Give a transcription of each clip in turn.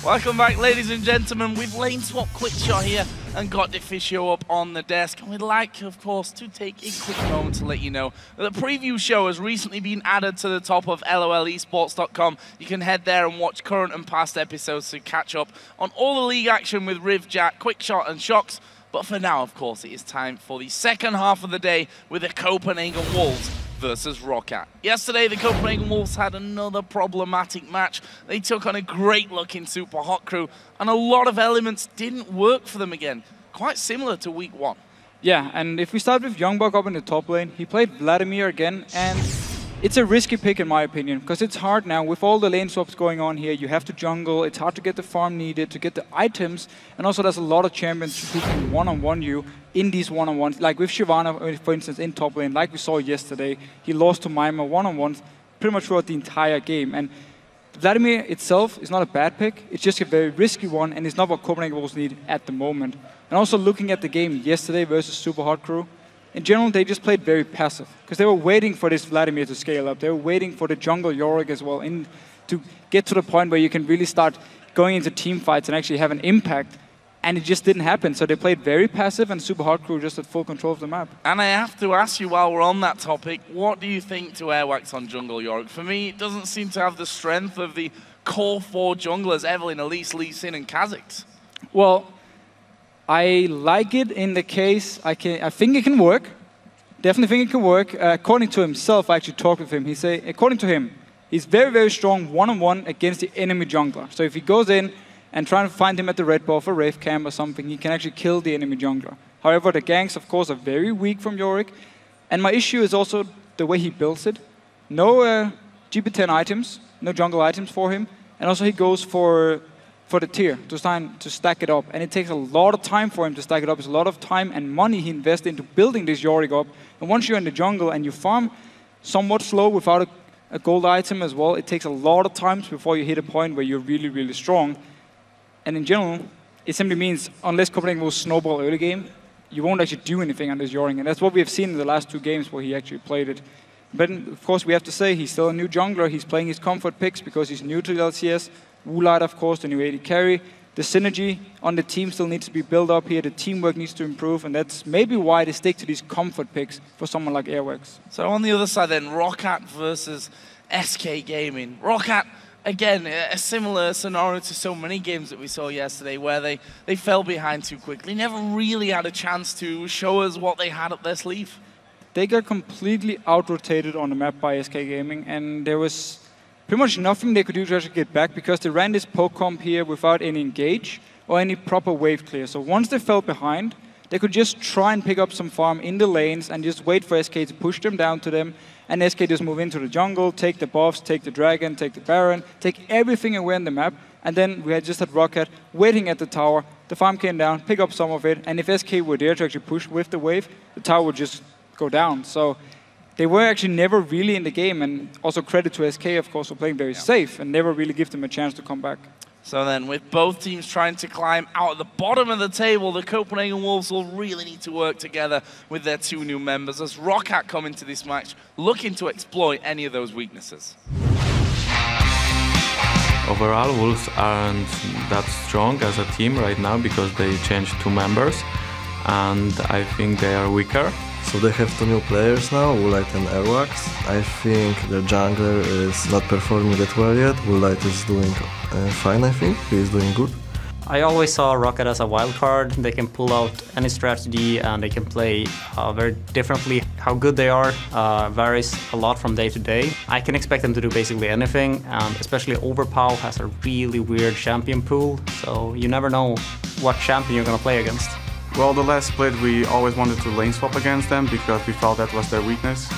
Welcome back, ladies and gentlemen. We've lane swap quick shot here and got Deficio up on the desk. And we'd like, of course, to take a quick moment to let you know that the preview show has recently been added to the top of lolesports.com. You can head there and watch current and past episodes to catch up on all the league action with Riv, Jack, Quick Shot and Shocks. But for now, of course, it is time for the second half of the day with the Copenhagen Wolves versus ROC. Yesterday, the Copenhagen Wolves had another problematic match. They took on a great-looking Super Hot crew, and a lot of elements didn't work for them again. Quite similar to week one. Yeah, and if we start with YoungBuck up in the top lane, he played Vladimir again, and it's a risky pick in my opinion, because it's hard now with all the lane swaps going on here. You have to jungle, it's hard to get the farm needed, to get the items, and also there's a lot of champions who can one-on-one you in these one-on-ones. Like with Shyvana, for instance, in top lane, like we saw yesterday, he lost to Mima one-on-ones pretty much throughout the entire game. And Vladimir itself is not a bad pick, it's just a very risky one, and it's not what Copenhagen Wolves need at the moment. And also looking at the game yesterday versus Super Hot crew, in general, they just played very passive, because they were waiting for this Vladimir to scale up. They were waiting for the jungle Yorick as well, to get to the point where you can really start going into team fights and actually have an impact. And it just didn't happen. So they played very passive, and Super Hot crew just had full control of the map. And I have to ask you, while we're on that topic, what do you think to Airwaks on jungle Yorick? For me, it doesn't seem to have the strength of the core four junglers, Evelynn, Elise, Lee Sin, and Kha'Zix. Well, I like it in the case, I think it can work. Definitely think it can work. According to himself, I actually talked with him. He say, according to him, he's very, very strong one-on-one against the enemy jungler. So if he goes in and trying to find him at the red buff or Wraith camp or something, he can actually kill the enemy jungler. However, the ganks, of course, are very weak from Yorick. And my issue is also the way he builds it. No GP10 items, no jungle items for him. And also he goes for the tier, to stack it up. And it takes a lot of time for him to stack it up. It's a lot of time and money he invests into building this Yorick up. And once you're in the jungle and you farm somewhat slow without a gold item as well, it takes a lot of times before you hit a point where you're really, really strong. And in general, it simply means, unless Copenhagen will snowball early game, you won't actually do anything on this Yorick. And that's what we have seen in the last 2 games where he actually played it. But of course, we have to say he's still a new jungler. He's playing his comfort picks because he's new to the LCS. Woolite, of course, the new AD carry. The synergy on the team still needs to be built up here. The teamwork needs to improve, and that's maybe why they stick to these comfort picks for someone like Airwaks. So on the other side then, ROC versus SK Gaming. ROC, again, a similar scenario to so many games that we saw yesterday, where they fell behind too quickly, never really had a chance to show us what they had up their sleeve. They got completely out-rotated on the map by SK Gaming, and there was pretty much nothing they could do to actually get back, because they ran this poke comp here without any engage or any proper wave clear. So once they fell behind, they could just try and pick up some farm in the lanes and just wait for SK to push them down to them. And SK just move into the jungle, take the buffs, take the dragon, take the baron, take everything away on the map. And then we had just had ROC waiting at the tower. The farm came down, pick up some of it. And if SK were there to actually push with the wave, the tower would just go down. So they were actually never really in the game, and also credit to SK, of course, for playing very safe and never really give them a chance to come back. So then, with both teams trying to climb out at the bottom of the table, the Copenhagen Wolves will really need to work together with their 2 new members as ROC come into this match looking to exploit any of those weaknesses. Overall, Wolves aren't that strong as a team right now because they changed 2 members, and I think they are weaker. So they have 2 new players now, Woolite and Airwaks. I think the jungler is not performing that well yet. Woolite is doing fine, I think. He is doing good. I always saw ROC as a wild card. They can pull out any strategy and they can play very differently. How good they are varies a lot from day to day. I can expect them to do basically anything, and especially Overpow has a really weird champion pool, so you never know what champion you're going to play against. Well, the last split we always wanted to lane swap against them because we felt that was their weakness.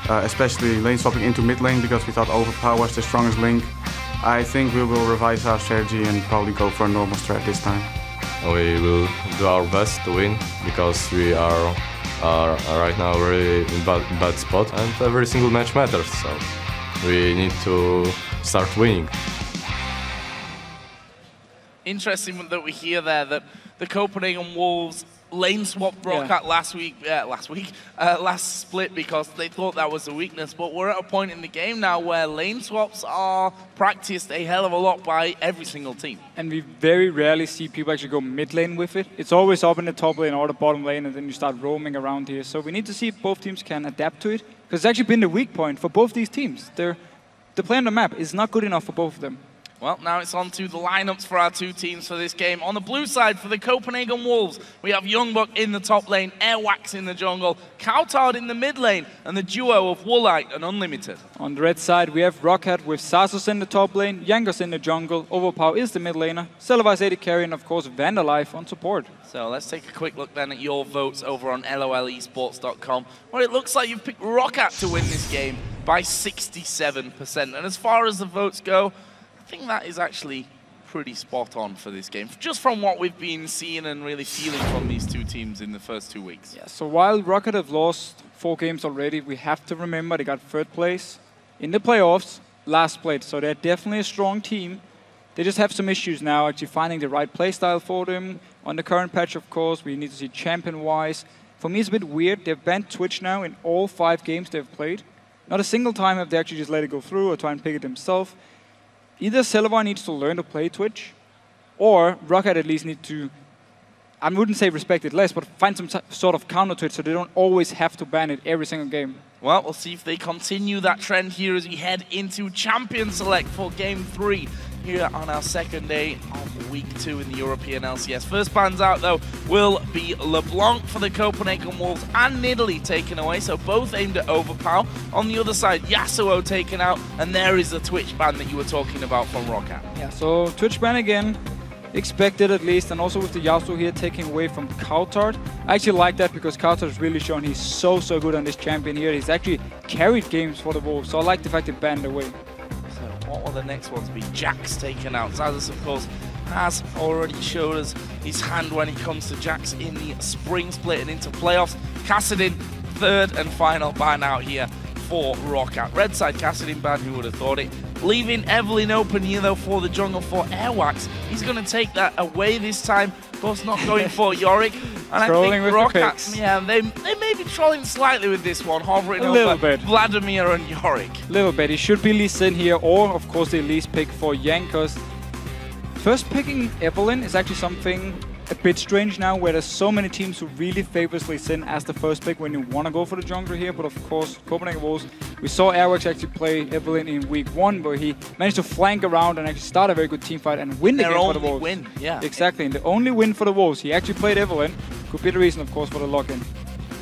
Especially lane swapping into mid lane because we thought Overpow was the strongest link. I think we will revise our strategy and probably go for a normal strat this time. We will do our best to win because we are right now really in bad spot, and every single match matters, so we need to start winning. Interesting that we hear there that the Copenhagen Wolves lane swapped ROC last split because they thought that was a weakness, but we're at a point in the game now where lane swaps are practiced a hell of a lot by every single team. And we very rarely see people actually go mid lane with it. It's always up in the top lane or the bottom lane, and then you start roaming around here. So we need to see if both teams can adapt to it, because it's actually been the weak point for both these teams. The play on the map is not good enough for both of them. Well, now it's on to the lineups for our two teams for this game. On the blue side, for the Copenhagen Wolves, we have YoungBuck in the top lane, Airwaks in the jungle, cowTard in the mid lane, and the duo of Woolite and Unlimited. On the red side, we have ROC with Xaxus in the top lane, Jankos in the jungle, Overpow is the mid laner, Celaver AD carry, and of course Vandalife on support. So let's take a quick look then at your votes over on LOLesports.com, where it looks like you've picked ROC to win this game by 67%. And as far as the votes go, I think that is actually pretty spot on for this game, just from what we've been seeing and really feeling from these two teams in the first 2 weeks. Yeah, so while ROC have lost 4 games already, we have to remember they got 3rd place in the playoffs last split, so they're definitely a strong team. They just have some issues now actually finding the right playstyle for them. On the current patch, of course, we need to see champion-wise. For me, it's a bit weird. They've banned Twitch now in all 5 games they've played. Not a single time have they actually just let it go through or try and pick it themselves. Either Celaver needs to learn to play Twitch, or ROC at least need to, I wouldn't say respect it less, but find some sort of counter to it so they don't always have to ban it every single game. Well, we'll see if they continue that trend here as we head into Champion Select for Game 3 here on our second day of Week 2 in the European LCS. First bans out, though, will be LeBlanc for the Copenhagen Wolves and Nidalee taken away, so both aimed at Overpow. On the other side, Yasuo taken out, and there is the Twitch ban that you were talking about from ROC. Yeah, so Twitch ban again, expected at least, and also with the Yasuo here taking away from cowTard. I actually like that because cowTard has really shown he's so good on this champion here. He's actually carried games for the Wolves, so I like the fact it banned away. What will the next ones be? Jax taken out. Xaxus, of course, has already showed us his hand when it comes to Jax in the spring split and into playoffs. Kassadin, 3rd and final ban out here for ROC. Red side, Kassadin ban, who would have thought it? Leaving Evelynn open here, though, for the jungle for Airwaks. He's going to take that away this time. Of course, not going for Yorick. And I think ROC, yeah, they may be trolling slightly with this one, hovering over Vladimir and Yorick. A little bit. He should be least in here, or, of course, the least pick for Jankos. First picking Evelynn is actually something a bit strange now, where there's so many teams who really favorably Sin as the first pick when you want to go for the jungler here. But of course, Copenhagen Wolves, we saw Airwaks actually play Evelynn in Week 1, where he managed to flank around and actually start a very good team fight and win the game for the Wolves. Win, yeah. Exactly, and the only win for the Wolves. He actually played Evelynn. Could be the reason, of course, for the lock-in.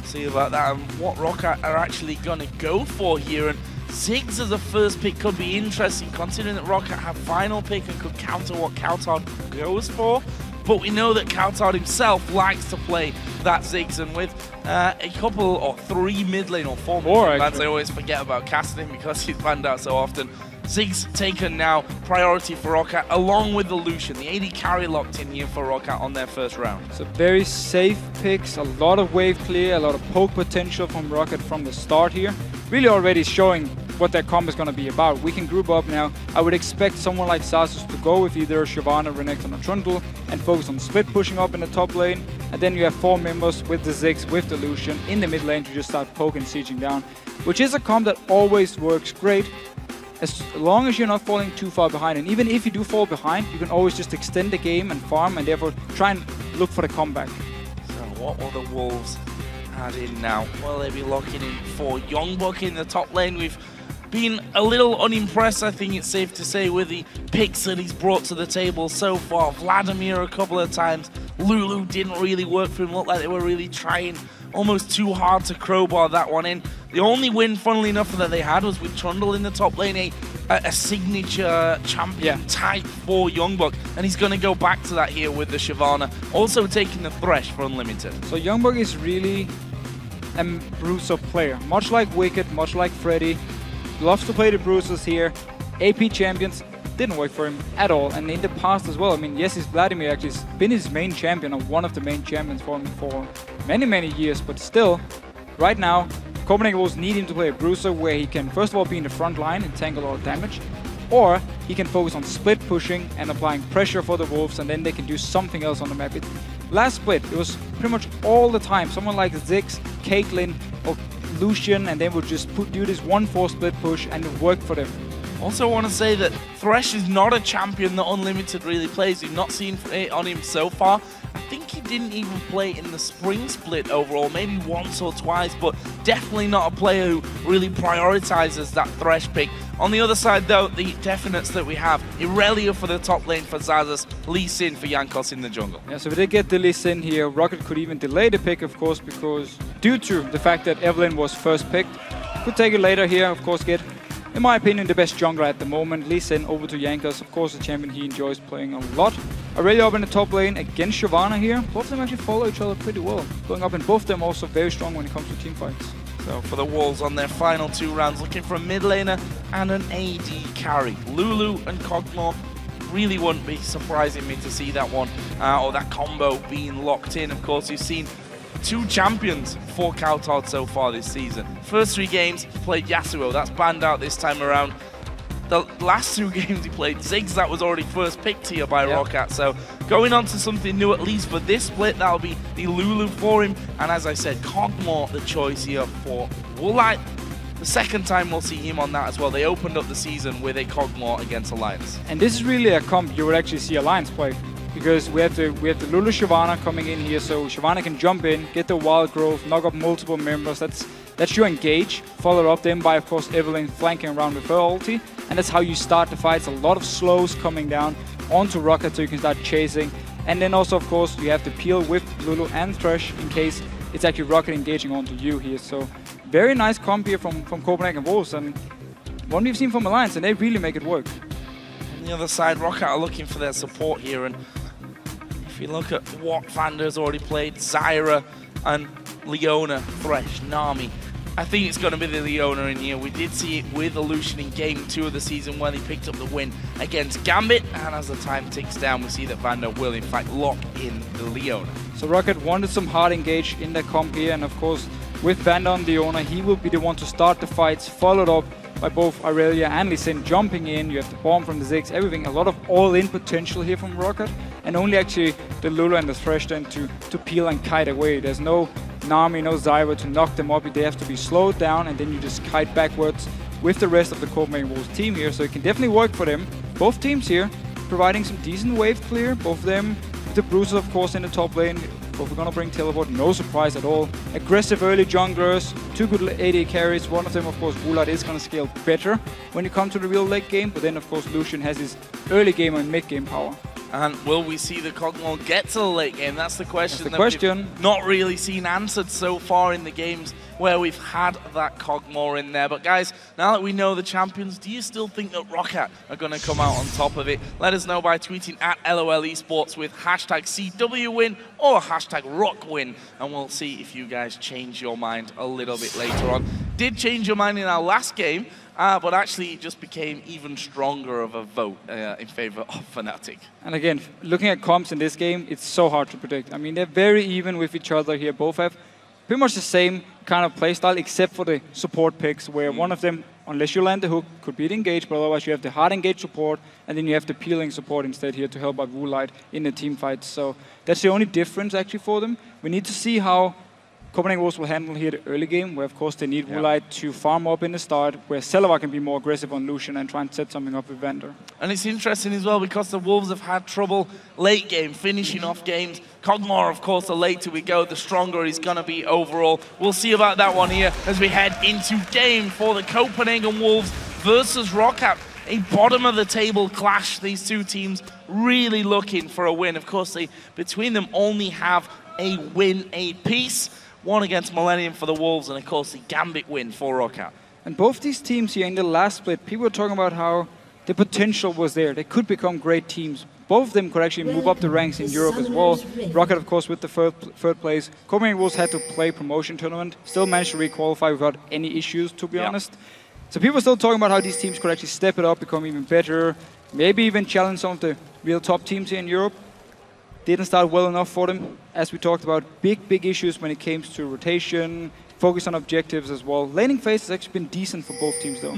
See about that and what ROC are actually going to go for here. And Ziggs as a first pick could be interesting, considering that ROC have final pick and could counter what cowTard goes for. But we know that cowTard himself likes to play that Ziggs, and with a couple or 3 mid lane or 4 mid lane bans, I always forget about Kassadin because he's banned out so often. Ziggs taken now, priority for ROC, along with the Lucian. The AD carry locked in here for ROC on their first round. So very safe picks, a lot of wave clear, a lot of poke potential from ROC from the start here. Really already showing what their comp is going to be about. We can group up now. I would expect someone like Xaxus to go with either Shyvana, Renekton, or Trundle and focus on split pushing up in the top lane. And then you have 4 members with the Ziggs, with the Lucian in the mid lane to just start poking, sieging down, which is a comp that always works great as long as you're not falling too far behind. And even if you do fall behind, you can always just extend the game and farm and therefore try and look for the comeback. So what will the Wolves add in now? Will they be locking in for YoungBuck in the top lane? We've been a little unimpressed, I think it's safe to say, with the picks that he's brought to the table so far. Vladimir a couple of times. Lulu didn't really work for him. Looked like they were really trying almost too hard to crowbar that one in. The only win, funnily enough, that they had was with Trundle in the top lane, a signature champion type for YoungBuck, and he's going to go back to that here with the Shyvana, also taking the Thresh for Unlimited. So YoungBuck is really a Bruiser player, much like Wicked, much like Freddy. Loves to play the Bruisers here. AP champions didn't work for him at all, and in the past as well. I mean, yes, Vladimir actually has been his main champion, or one of the main champions for him for many years, but still, right now, Copenhagen Wolves need him to play a Bruiser where he can first of all be in the front line and tank a lot of damage, or he can focus on split pushing and applying pressure for the Wolves, and then they can do something else on the map. Last split, it was pretty much all the time. Someone like Ziggs, Caitlyn, or Lucian, and they would just do this 1-4 split push, and it worked for them. Also want to say that Thresh is not a champion that Unlimited really plays. We've not seen it on him so far. I think he didn't even play in the spring split overall, maybe once or twice, but definitely not a player who really prioritizes that Thresh pick. On the other side, though, the definites that we have, Irelia for the top lane for Xaxus, Lee Sin for Jankos in the jungle. Yeah, so we did get the Lee Sin here. Rocket could even delay the pick, of course, because due to the fact that Evelynn was first picked, could take it later here, of course, get, in my opinion, the best jungler at the moment. Lee Sin over to Jankos, of course, a champion he enjoys playing a lot. Irelia up in the top lane against Shyvana here. Both of them actually follow each other pretty well. Going up, and both of them also very strong when it comes to team fights. So for the Wolves on their final 2 rounds, looking for a mid laner and an AD carry. Lulu and Kog'Maw, really wouldn't be surprising me to see that one, or that combo being locked in. Of course, you've seen 2 champions for cowTard so far this season. First 3 games, he played Yasuo. That's banned out this time around. The last 2 games he played Ziggs, that was already first picked here by ROC. So going on to something new, at least for this split, that'll be the Lulu for him. And as I said, Kog'Maw the choice here for Woolite. The second time we'll see him on that as well. They opened up the season with a Kog'Maw against Alliance. And this is really a comp you would actually see Alliance play, because we have the Lulu Shyvana coming in here, so Shyvana can jump in, get the wild growth, knock up multiple members. That's your engage. Followed up then by, of course, Evelynn flanking around with her ulti, and that's how you start the fights. A lot of slows coming down onto Rocket so you can start chasing. And then also, of course, you have to peel with Lulu and Thresh in case it's actually Rocket engaging onto you here. So very nice comp here from Copenhagen and Wolves, and one we've seen from Alliance, and they really make it work. On the other side, Rocket are looking for their support here, and if you look at what Vander's already played, Zyra and Leona, Thresh, Nami, I think it's going to be the Leona in here. We did see it with Illusion in Game 2 of the season when he picked up the win against Gambit, and as the time ticks down, we see that Vander will in fact lock in the Leona. So Rocket wanted some hard engage in the comp here, and of course with Vander on Leona, he will be the one to start the fights, followed up by both Irelia and Lee Sin jumping in. You have the bomb from the Ziggs, everything. A lot of all-in potential here from Rocket, and only actually the Lulu and the Thresh then to peel and kite away. There's no Nami, no Zyra to knock them up. They have to be slowed down, and then you just kite backwards with the rest of the Copenhagen Wolves team here. So it can definitely work for them. Both teams here providing some decent wave clear. Both of them with the Bruisers, of course, in the top lane. Both are gonna bring teleport, no surprise at all. Aggressive early junglers, 2 good AD carries. One of them, of course, Woolite, is gonna scale better when you come to the real late game. But then, of course, Lucian has his early game and mid game power. And will we see the Kog'Maw get to the late game? That's the question. We've not really seen answered so far in the games where we've had that Kog'Maw in there. But guys, now that we know the champions, do you still think that Rocket are going to come out on top of it? Let us know by tweeting at LOL Esports with hashtag CWWin or hashtag ROCWin, and we'll see if you guys change your mind a little bit later on. Did change your mind in our last game, but actually it just became even stronger of a vote in favor of Fnatic. And again, looking at comps in this game, it's so hard to predict. I mean, they're very even with each other here. Both have pretty much the same kind of playstyle, except for the support picks, where one of them, unless you land the hook, could be the engage, but otherwise you have the hard engage support, and then you have the peeling support instead here to help out Woolite in the team fights. So that's the only difference actually for them. We need to see how Copenhagen Wolves will handle here the early game, where of course they need Woolite to farm up in the start, where Celaver can be more aggressive on Lucian and try and set something up with Vander. And it's interesting as well because the Wolves have had trouble late game, finishing off games. Kog'Maw, of course, the later we go, the stronger he's going to be overall. We'll see about that one here as we head into game for the Copenhagen Wolves versus Rocket. A bottom-of-the-table clash, these two teams really looking for a win. Of course, they between them only have a win apiece. One against Millennium for the Wolves, and of course the Gambit win for Rocket. And both these teams here in the last split, people were talking about how the potential was there. They could become great teams. Both of them could actually move up the ranks in Europe as well. Rocket, of course, with the third place. Copenhagen Wolves had to play promotion tournament. Still managed to re-qualify without any issues, to be honest. So people are still talking about how these teams could actually step it up, become even better, maybe even challenge some of the real top teams here in Europe. Didn't start well enough for them. As we talked about, big issues when it came to rotation, focus on objectives as well. Laning phase has actually been decent for both teams though.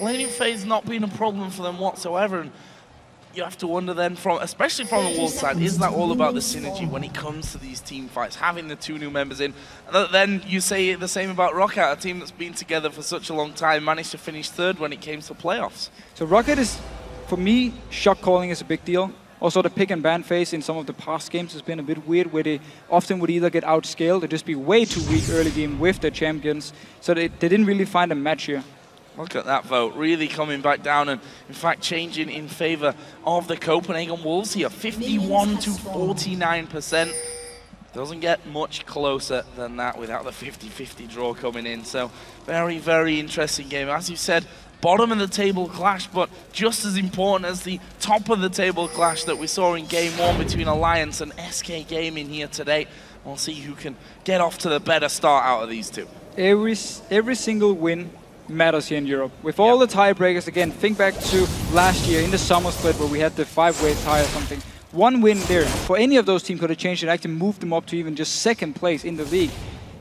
Laning phase not been a problem for them whatsoever. And you have to wonder then, especially from the Wolves side, is that all about the synergy when it comes to these team fights, having the 2 new members in? Then you say the same about Rocket, a team that's been together for such a long time, managed to finish 3rd when it came to playoffs. So Rocket is, for me, shot calling is a big deal. Also, the pick and ban phase in some of the past games has been a bit weird, where they often would either get outscaled or just be way too weak early game with their champions. So they didn't really find a match here. Look at that vote, really coming back down and, in fact, changing in favor of the Copenhagen Wolves here. 51 to 49%. Doesn't get much closer than that without the 50-50 draw coming in. So, very, very interesting game. As you said, bottom of the table clash, but just as important as the top of the table clash that we saw in Game 1 between Alliance and SK Gaming here today. We'll see who can get off to the better start out of these two. Every single win matters here in Europe. With all the tiebreakers, again, think back to last year in the summer split where we had the 5-way tie or something. One win there for any of those teams could have changed it, actually moved them up to even just 2nd place in the league.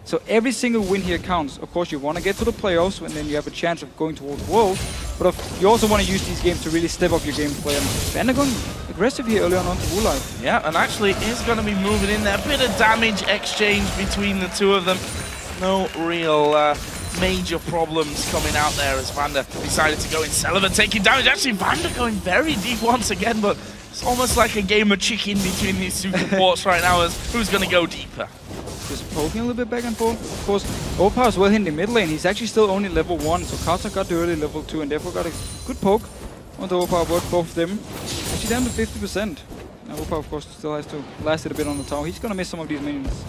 So every single win here counts. Of course, you want to get to the playoffs and then you have a chance of going towards World, but you also want to use these games to really step up your gameplay. And Vander going aggressive here early on onto Woolite. Yeah, and actually is going to be moving in there. A bit of damage exchange between the 2 of them. No real major problems coming out there as Vander decided to go in. Celaver taking damage. Actually, Vander going very deep once again, but it's almost like a game of chicken between these 2 supports right now as who's going to go deeper. Just poking a little bit back and forth. Of course, Overpow as well in the mid lane. He's actually still only level 1, so cowTard got the early level 2 and therefore got a good poke on the Overpow, both of them. Actually down to 50%. Now Overpow, of course, still has to last it a bit on the tower. He's going to miss some of these minions.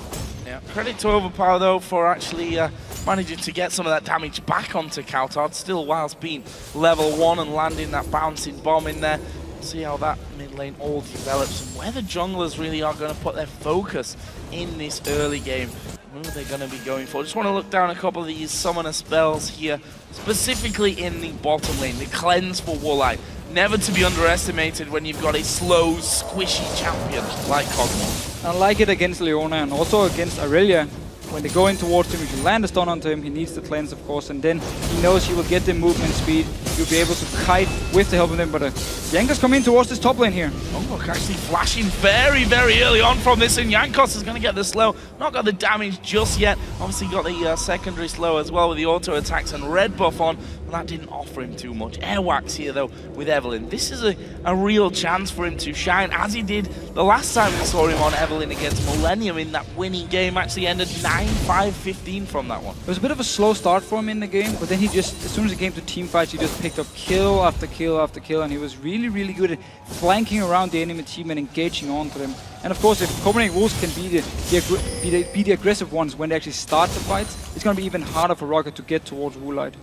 Yeah, credit to Overpow though for actually managing to get some of that damage back onto cowTard, still whilst being level 1 and landing that bouncing bomb in there. See how that mid lane all develops and where the junglers really are going to put their focus in this early game. Who are they going to be going for? Just want to look down a couple of these summoner spells here, specifically in the bottom lane, the cleanse for Woolite. Never to be underestimated when you've got a slow, squishy champion like Kog'Maw. I like it against Leona and also against Irelia. When they go in towards him, if you land a stun onto him, he needs the cleanse, of course, and then he knows he will get the movement speed. You'll be able to kite with the help of them, but Jankos coming towards this top lane here. YoungBuck actually flashing very, very early on from this, and Jankos is going to get the slow. Not got the damage just yet. Obviously got the secondary slow as well with the auto attacks and red buff on, but that didn't offer him too much. Airwaks here, though, with Evelynn. This is a real chance for him to shine, as he did the last time we saw him on Evelynn against Millennium in that winning game. Actually ended 9-5-15 from that one. It was a bit of a slow start for him in the game, but then he just, as soon as it came to team fights, he just picked up kill after kill after kill, and he was really, really good at flanking around the enemy team and engaging onto them. And of course, if Copenhagen Wolves can be the aggressive ones when they actually start the fights, it's going to be even harder for Rocket to get towards Woolite.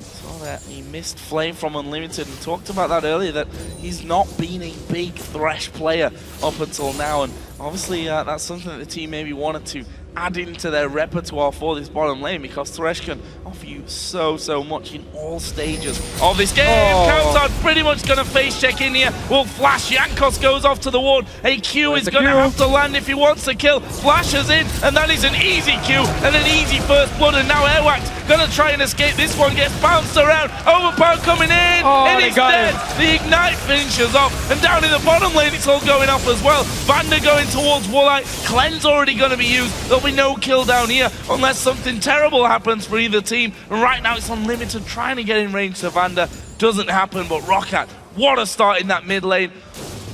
Saw that he missed Flame from Unlimited and talked about that earlier, that he's not been a big Thresh player up until now, and obviously that's something that the team maybe wanted to add into their repertoire for this bottom lane, because Thresh can offer you so much in all stages of this game. cowTard pretty much going to face check in here. Will flash. Jankos goes off to the ward. A Q is going to have to land if he wants to kill. Flashes in, and that is an easy Q and an easy first blood. And now Airwaks going to try and escape. This one gets bounced around. Overpow coming in. And he's dead. The Ignite finishes off. And down in the bottom lane, it's all going off as well. Vander going towards Woolite. Cleanse already going to be used. There'll be no kill down here unless something terrible happens for either team. And right now it's Unlimited trying to get in range to Vander. Doesn't happen, but Rocket, what a start in that mid lane.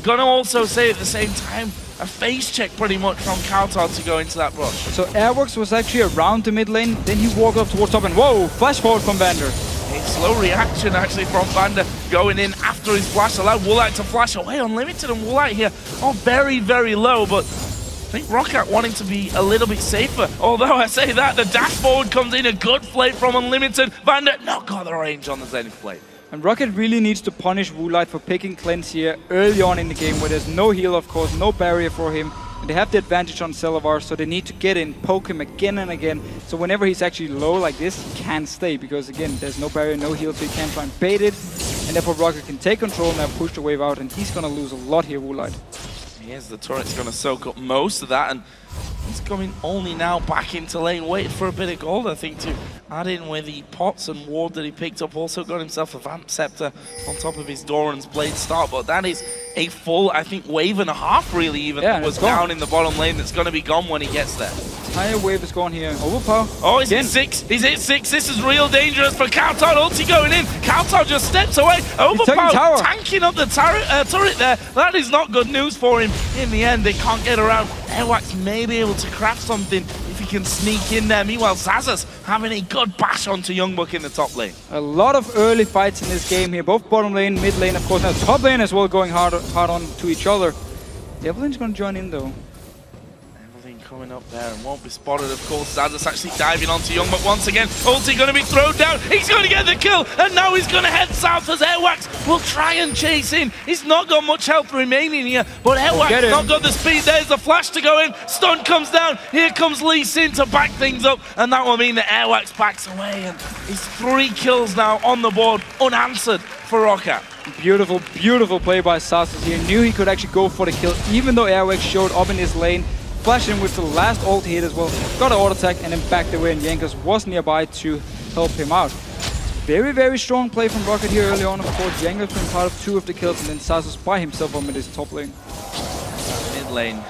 Gonna also say at the same time, a face check pretty much from cowTard to go into that rush. So Airwaks was actually around the mid lane, then he walked up towards top and whoa, flash forward from Vander. A slow reaction actually from Vander going in after his flash, allowed Woolite to flash away. Unlimited and Woolite here are very, very low, but I think Rocket wanting to be a little bit safer. Although I say that, the dash forward comes in, a good play from Unlimited. Vander not got the range on the Zenith plate. And Rocket really needs to punish Woolite for picking cleanse here early on in the game, where there's no heal, of course, no barrier for him. And they have the advantage on Celaver, so they need to get in, poke him again and again. So whenever he's actually low like this, he can't stay, because again, there's no barrier, no heal, so he can't try and bait it. And therefore Rocket can take control now, push the wave out, and he's gonna lose a lot here, Woolite. Yes, the turret's going to soak up most of that, and He's coming only now back into lane, waiting for a bit of gold, I think, to add in with the pots and ward that he picked up. Also got himself a Vamp Scepter on top of his Doran's Blade start, but that is a full, I think, wave and a half, really, even, that was down in the bottom lane that's going to be gone when he gets there. Entire wave is gone here. Overpow. Oh, he's hit 6. He's hit 6. This is real dangerous for cowTard. Ulti going in. cowTard just steps away. Overpow tanking up the turret there. That is not good news for him. In the end, they can't get around. Airwaks may be able to craft something if he can sneak in there. Meanwhile, Xaxus having a good bash onto YoungBuck in the top lane. A lot of early fights in this game here. Both bottom lane, mid lane, of course. Now top lane as well, going hard on to each other. Evelynn's going to join in though. Coming up there and won't be spotted, of course. Xaxus actually diving onto YoungBuck once again. Ulti going to be thrown down. He's going to get the kill, and now he's going to head south as Airwaks will try and chase in. He's not got much health remaining here, but Airwaks not got the speed. There's the flash to go in. Stun comes down. Here comes Lee Sin to back things up, and that will mean that Airwaks backs away, and he's 3 kills now on the board, unanswered for ROC. Beautiful, beautiful play by Xaxus here. Knew he could actually go for the kill, even though Airwaks showed up in his lane. Flashed in with the last ult hit as well. Got an auto attack and then backed away, and Jankos was nearby to help him out. Very, very strong play from Rocket here early on. Of course, Jankos been part of 2 of the kills, and then Xaxus by himself on his top lane. Mid lane.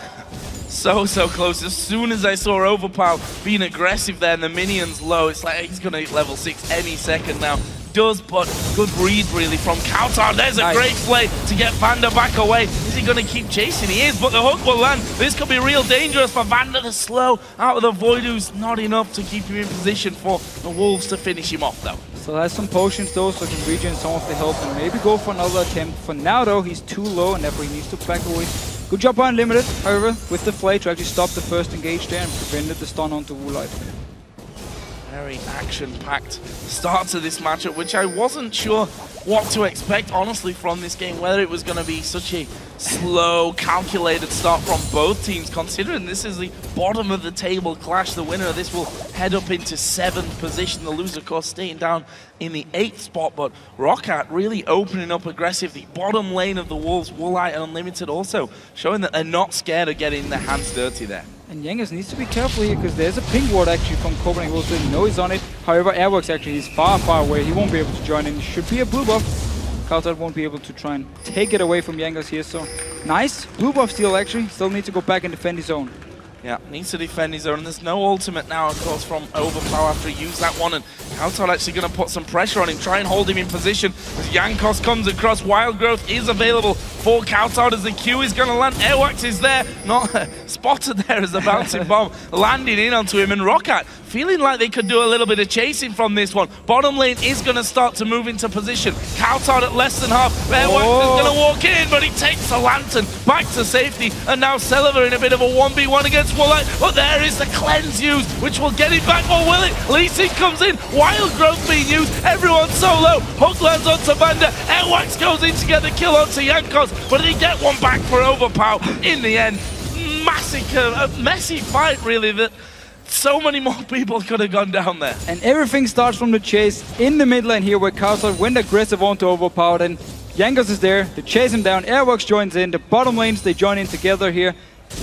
So close. As soon as I saw Overpow being aggressive there and the minions low, it's like he's going to hit level 6 any second now. Does, but good read really from cowTard. There's a great play to get Vander back away. Is he going to keep chasing? He is, but the hook will land. This could be real dangerous for Vander to slow out of the void, who's not enough to keep him in position for the Wolves to finish him off though. Still has some potions though, so can regen some of the health and maybe go for another attempt. For now though, he's too low and therefore he needs to back away. Good job by Unlimited, however, with the flay to actually stop the first engage there and prevented the stun onto Woolite. Very action-packed start to this matchup, which I wasn't sure what to expect, honestly, from this game. Whether it was going to be such a slow, calculated start from both teams, considering this is the bottom of the table clash. The winner of this will head up into 7th position. The loser, of course, staying down in the 8th spot. But ROC really opening up aggressive. The bottom lane of the Wolves, Woolite and Unlimited also showing that they're not scared of getting their hands dirty there. And Jankos needs to be careful here because there's a ping ward actually from Koprianiuk. He didn't know he's on it. However, Airwaks actually is far, far away. He won't be able to join in. Should be a blue buff. cowTard won't be able to try and take it away from Jankos here. So nice blue buff steal actually. Still needs to go back and defend his own. Yeah, needs to defend his own. And there's no ultimate now, of course, from Overpow after he used that one. And cowTard actually going to put some pressure on him, try and hold him in position. As Jankos comes across, Wild Growth is available for cowTard as the Q is going to land. Airwaks is there, not spotted there as the bouncing bomb landing in onto him. And ROC feeling like they could do a little bit of chasing from this one. Bottom lane is going to start to move into position. cowTard at less than half. Airwaks is going to walk in, but he takes a lantern back to safety. And now Celaver in a bit of a 1v1 against Woolite. But there is the cleanse used, which will get it back. Or will it? Lee Sin comes in. Wild Growth being used. Everyone's so low. Hook lands onto Vander. Airwaks goes in to get the kill onto Jankos. But he get one back for Overpow in the end. Massacre, a messy fight really that so many more people could have gone down there. And everything starts from the chase in the mid lane here where cowTard went aggressive onto Overpow. Then Jankos is there to chase him down. Airwaks joins in. The bottom lanes, they join in together here.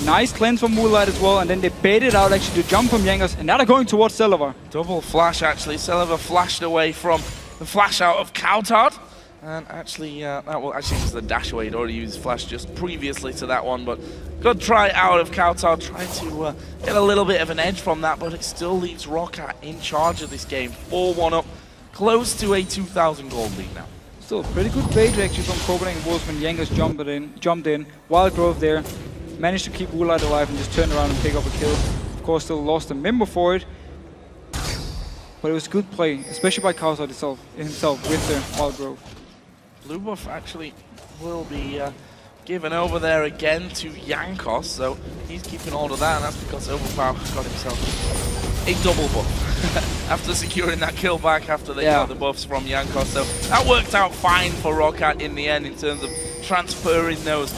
Nice cleanse from Woolite as well, and then they bait it out actually to jump from Jankos, and now they're going towards Celaver. Double flash actually. Celaver flashed away from the flash out of cowTard. And actually, that was the dash away. He'd already used flash just previously to that one, but good try out of cowTard, trying to get a little bit of an edge from that, but it still leaves ROC in charge of this game. 4-1 up, close to a 2,000 gold lead now. Still pretty good bait actually from Koprianiuk Wolves when Jankos jumped in. Wild Growth there, managed to keep Woolite alive and just turn around and pick up a kill. Of course, still lost a member for it, but it was good play, especially by cowTard himself with the Wild Growth. Blue buff actually will be given over there again to Jankos, so he's keeping hold of that, and that's because Overpow got himself a double buff after securing that kill back after they got the buffs from Jankos. So that worked out fine for ROC in the end in terms of transferring those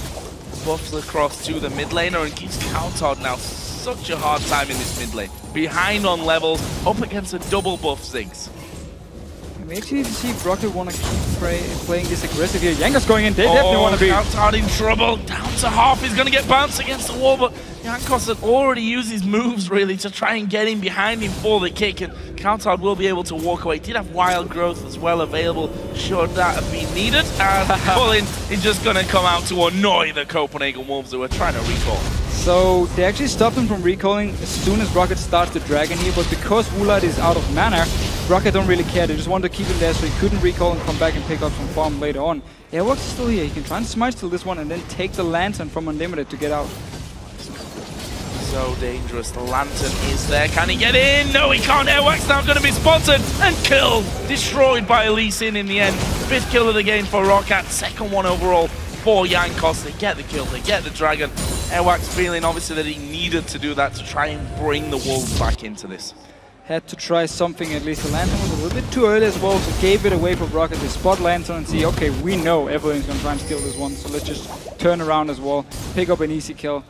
buffs across to the mid laner, and gives cowTard now such a hard time in this mid lane. Behind on levels, up against a double buff Ziggs. We actually need to see if Rocket want to keep playing this aggressive here. Jankos going in, they definitely want to be. cowTard in trouble, down to half, he's going to get bounced against the wall, but Jankos had already used his moves, really, to try and get in behind him for the kick, and cowTard will be able to walk away. Did have wild growth as well available, should that have been needed. And Pulling is just going to come out to annoy the Copenhagen Wolves who are trying to recall. So they actually stopped him from recalling as soon as Rocket starts the Dragon here, but because Woolite is out of mana, Rocket don't really care. They just want to keep him there so he couldn't recall and come back and pick up some farm later on. Airwaks is still here. He can try and smite steal this one and then take the Lantern from Unlimited to get out. So dangerous. The Lantern is there. Can he get in? No, he can't. Airwaks now going to be spotted and killed. Destroyed by Elise in the end. 5th kill of the game for Rocket. 2nd one overall for Jankos. They get the kill. They get the Dragon. Airwaks feeling obviously that he needed to do that to try and bring the Wolves back into this. Had to try something at least. The Lantern was a little bit too early as well, so gave it away for Rocket. They spot Lantern and see, okay, we know Evelynn's going to try and steal this one, so let's just turn around as well. Pick up an easy kill.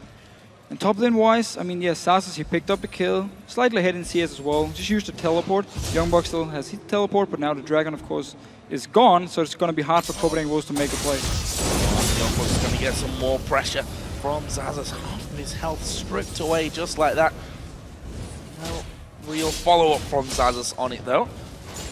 And top lane wise, I mean, yes, Xaxus, he picked up the kill, slightly ahead in CS as well, just used the teleport. YoungBuck still has his teleport, but now the Dragon, of course, is gone, so it's going to be hard for Copenhagen Wolves to make a play. YoungBuck's going to get some more pressure from Xaxus. Half of his health stripped away just like that. No real follow-up from Xaxus on it, though.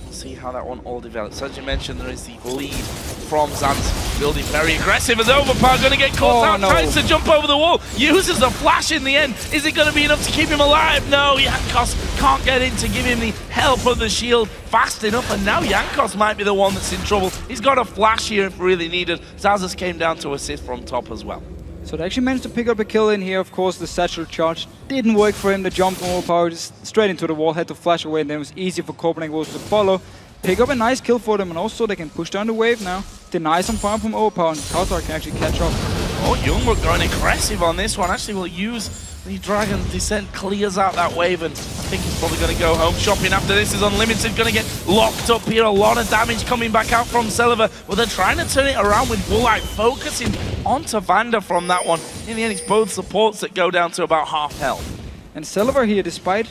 We'll see how that one all develops. As you mentioned, there is the lead from Xaxus, building very aggressive as Overpow going to get caught out, tries to jump over the wall, uses a flash in the end. Is it going to be enough to keep him alive? No, Jankos can't get in to give him the help of the shield fast enough, and now Jankos might be the one that's in trouble. He's got a flash here if really needed. Xaxus came down to assist from top as well. So they actually managed to pick up a kill in here. Of course, the satchel charge didn't work for him. The jump from Overpow just straight into the wall, had to flash away, and then it was easy for Copenhagen Wolves to follow. Pick up a nice kill for them, and also they can push down the wave now. Deny some farm from Overpow, and cowTard can actually catch up. Oh, YoungBuck going aggressive on this one. Actually will use the Dragon's Descent, clears out that wave, and I think he's probably going to go home shopping after this. Is Unlimited going to get locked up here. A lot of damage coming back out from Celaver. Well, they're trying to turn it around with Woolite, focusing onto Vander from that one. In the end, it's both supports that go down to about half health. And Celaver here, despite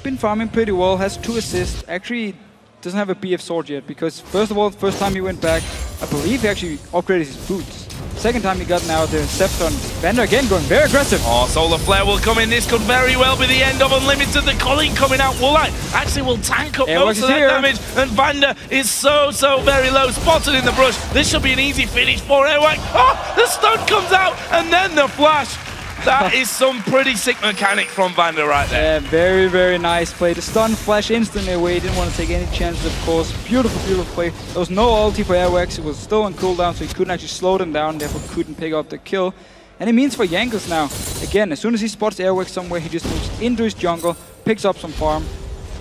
been farming pretty well, has 2 assists. Actually doesn't have a BF sword yet, because first of all, the first time he went back, I believe he actually upgraded his boots. Second time he got now the Scepter, and Vander again going very aggressive. Oh, Solar Flare will come in. This could very well be the end of Unlimited. The Colleen coming out. Woolite actually will tank up most of that damage, and Vander is so very low. Spotted in the brush. This should be an easy finish for Airwaks. Oh, the stun comes out, and then the flash. That is some pretty sick mechanic from Vander right there. Yeah, very nice play. The stun flash instantly away. Didn't want to take any chances, of course. Beautiful play. There was no ulti for Airwaks. It was still on cooldown, so he couldn't actually slow them down, therefore couldn't pick up the kill. And it means for Jankos now, again, as soon as he spots Airwaks somewhere, he just moves into his jungle, picks up some farm.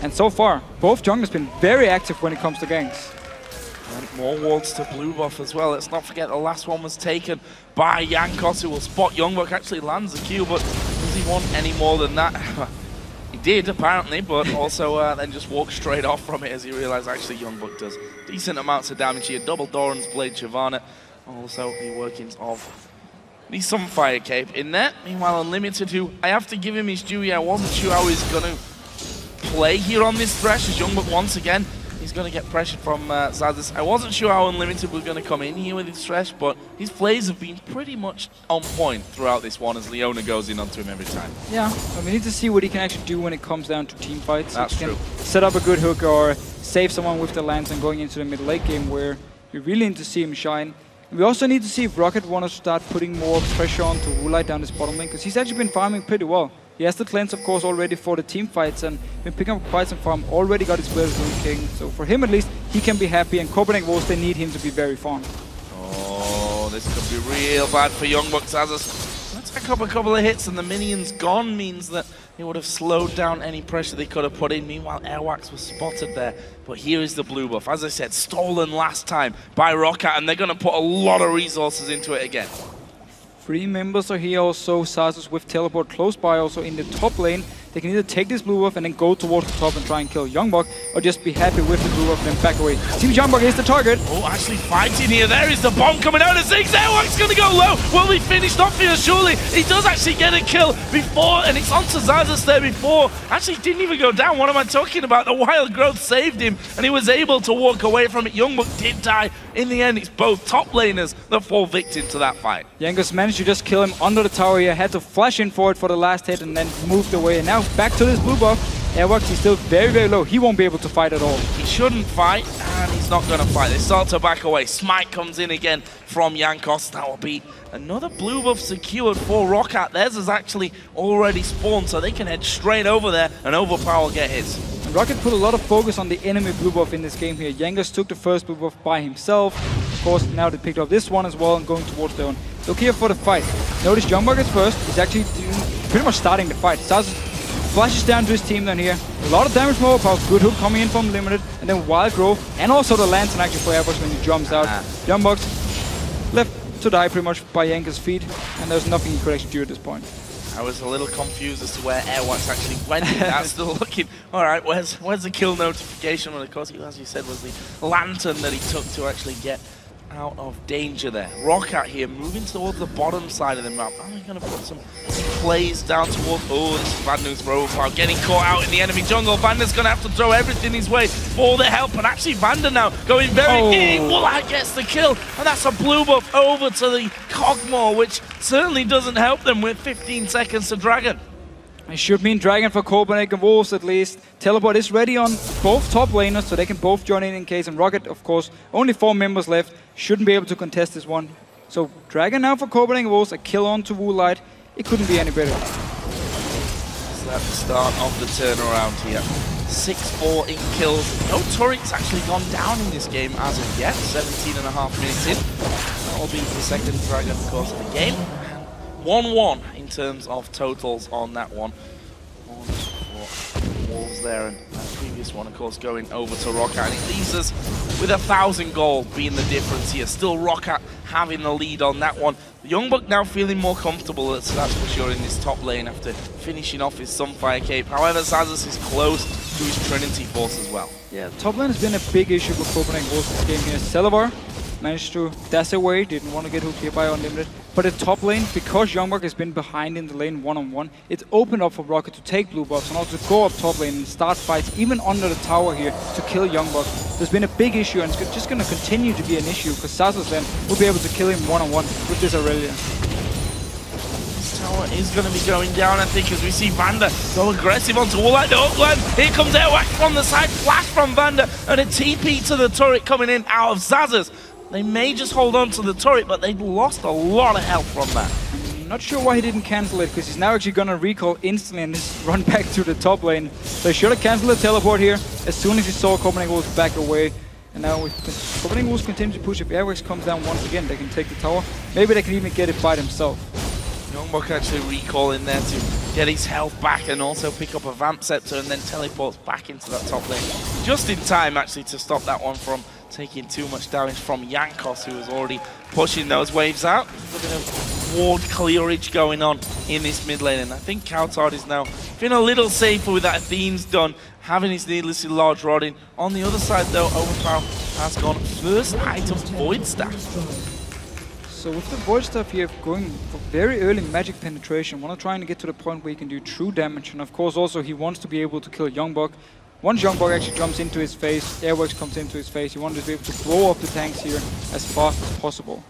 And so far, both junglers been very active when it comes to ganks. And more wards to blue buff as well. Let's not forget the last one was taken by Jankos, who will spot YoungBuck. Actually lands the Q, but does he want any more than that? He did, apparently, but also then just walked straight off from it as he realized actually YoungBuck does decent amounts of damage here. Double Doran's Blade Shyvana. Also the workings of the Sunfire Cape in there. Meanwhile, Unlimited, who I have to give him his due here. I wasn't sure how he's going to play here on this Thresh, as YoungBuck once again he's going to get pressured from Xaxus. I wasn't sure how Unlimited was going to come in here with his Thresh, but his plays have been pretty much on point throughout this one as Leona goes in onto him every time. Yeah, we need to see what he can actually do when it comes down to team fights. That's true. Set up a good hook or save someone with the Lantern going into the mid-late game where we really need to see him shine. We also need to see if Rocket wants to start putting more pressure onto Woolite down this bottom lane, because he's actually been farming pretty well. He has the cleanse, of course, already for the team fights and been picking up quite some farm. Already got his Blazing King, so for him at least, he can be happy. And Copenhagen Wolves, they need him to be very farmed. Oh, this could be real bad for YoungBuck. Xaxus. Let's take up a couple of hits, and the minions gone means that they would have slowed down any pressure they could have put in. Meanwhile, Airwaks was spotted there. But here is the blue buff. As I said, stolen last time by Rocket, and they're going to put a lot of resources into it again. 3 members are here also. Xaxus with teleport close by also in the top lane. They can either take this blue buff and then go towards the top and try and kill YoungBuck, or just be happy with the blue buff and then back away. Seems YoungBuck is the target. Oh, actually fighting here. There is the bomb coming out of Ziggs. Airwaks going to go low. Will he finish off here? Surely he does actually get a kill before, and it's onto Xaxus there before. Actually didn't even go down. What am I talking about? The wild growth saved him, and he was able to walk away from it. YoungBuck did die. In the end, it's both top laners that fall victim to that fight. Jankos managed to just kill him under the tower here, had to flash in for it for the last hit and then moved away. And now back to this blue buff. Airwaks, he's still very, very low. He won't be able to fight at all. He shouldn't fight, and he's not going to fight. They start to back away. Smite comes in again from Jankos. That will be another blue buff secured for ROC. Theirs is actually already spawned, so they can head straight over there, and Overpow will get his. Rocket put a lot of focus on the enemy blue buff in this game here. Jankos took the first blue buff by himself. Of course, now they picked up this one as well and going towards their own. Look here for the fight. Notice YoungBuck is first. He's actually pretty much starting the fight. Xaxus flashes down to his team down here. A lot of damage from Overpow. Good hook coming in from Limited. And then Wild Growth. And also the Lantern actually for Airwaks when he jumps out. YoungBuck's left to die pretty much by Jankos' feet. And there's nothing he could actually do at this point. I was a little confused as to where Airwaks actually went in that. Still looking, all right, where's the kill notification? Well, of course, as you said, was the lantern that he took to actually get out of danger there. ROC out here, moving towards the bottom side of the map. Are we going to put some plays down towards... Oh, this is bad news for Overpow. Getting caught out in the enemy jungle. Vander's going to have to throw everything his way for the help. And actually, Vander now going very deep. Woolite gets the kill. And that's a blue buff over to the Kog'Maw, which certainly doesn't help them with 15 seconds to Dragon. It should mean Dragon for Koprianiuk and Wolves at least. Teleport is ready on both top laners, so they can both join in case. And Rocket, of course, only 4 members left. Shouldn't be able to contest this one. So Dragon now for Koprianiuk and Wolves. A kill on to Woolite. It couldn't be any better. So that's the start of the turnaround here. 6-4 in kills. No turrets actually gone down in this game as of yet. 17.5 minutes in. That will be the second Dragon, of course, of the game. 1-1 in terms of totals on that one. One for Wolves there, and that previous one, of course, going over to ROC. And it leaves us with 1,000 gold being the difference here. Still ROC having the lead on that one. YoungBuck now feeling more comfortable, that's for sure, in this top lane after finishing off his Sunfire Cape. However, Xaxus is close to his Trinity Force as well. Yeah, top lane has been a big issue for Koprianiuk Wolves this game here. Celaver managed to dash away, didn't want to get hooked here by Unlimited. But at top lane, because YoungBuck has been behind in the lane one-on-one, it's opened up for Rocket to take blue buffs and also go up top lane and start fights even under the tower here to kill YoungBuck. There's been a big issue, and it's just going to continue to be an issue because Xaxus then will be able to kill him one-on-one with this Irelia. This tower is going to be going down, I think, as we see Vander go aggressive onto Woolite. The upland. Here comes Airwaks from the side, flash from Vander, and a TP to the turret coming in out of Xaxus. They may just hold on to the turret, but they've lost a lot of health from that. I'm not sure why he didn't cancel it, because he's now actually going to recall instantly and just run back to the top lane. So he should have cancelled the teleport here as soon as he saw Koprianiuk Wolves back away. And now with Koprianiuk Wolves continue to push. If Airwaks comes down once again, they can take the tower. Maybe they can even get it by themselves. YoungBuck actually recall in there to get his health back and also pick up a Vamp Scepter and then teleports back into that top lane. Just in time, actually, to stop that one from taking too much damage from Jankos, who was already pushing those waves out. A bit of ward clearage going on in this mid lane, and I think cowTard is now feeling a little safer with that Athene's done, having his needlessly large rod in. On the other side, though, Overpow has gone first item Void Staff. So with the Void Staff here going for very early magic penetration, want to try and get to the point where he can do true damage, and of course also he wants to be able to kill YoungBuck. Once YoungBuck actually jumps into his face, Airwaks comes into his face, he wanted to be able to blow up the tanks here as fast as possible.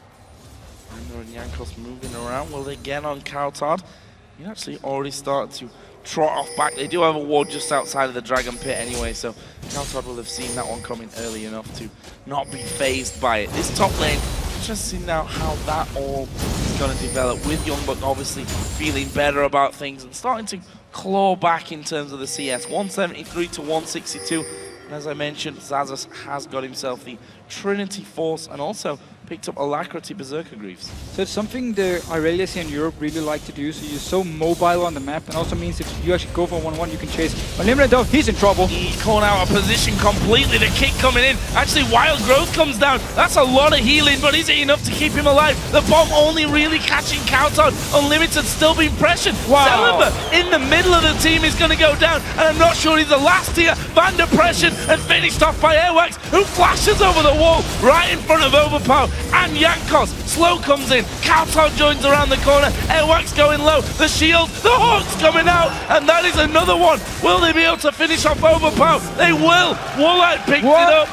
Vander and Jankos moving around. Will they get on cowTard? He actually already started to trot off back. They do have a ward just outside of the Dragon Pit anyway, so cowTard will have seen that one coming early enough to not be phased by it. This top lane, interesting now how that all is going to develop, with YoungBuck obviously feeling better about things and starting to claw back in terms of the CS. 173 to 162. And as I mentioned, Xaxus has got himself the Trinity Force and also picked up Alacrity Berserker Greaves. So it's something the Irelias here in Europe really like to do, so you're so mobile on the map, and also means if you actually go for 1-1, you can chase. Unlimited though, he's in trouble. He caught out of position completely, the kick coming in. Actually, Wild Growth comes down. That's a lot of healing, but is it enough to keep him alive? The bomb only really catching cowTard. Unlimited still being pressured. Wow. Celaver in the middle of the team is going to go down, and I'm not sure he's the last here. Vander pressured and finished off by Airwaks, who flashes over the wall right in front of Overpow. And Jankos, slow comes in, cowTard joins around the corner, Airwaks going low, the shield, the hook's coming out, and that is another one. Will they be able to finish off Overpow? They will. Woolite picked it up.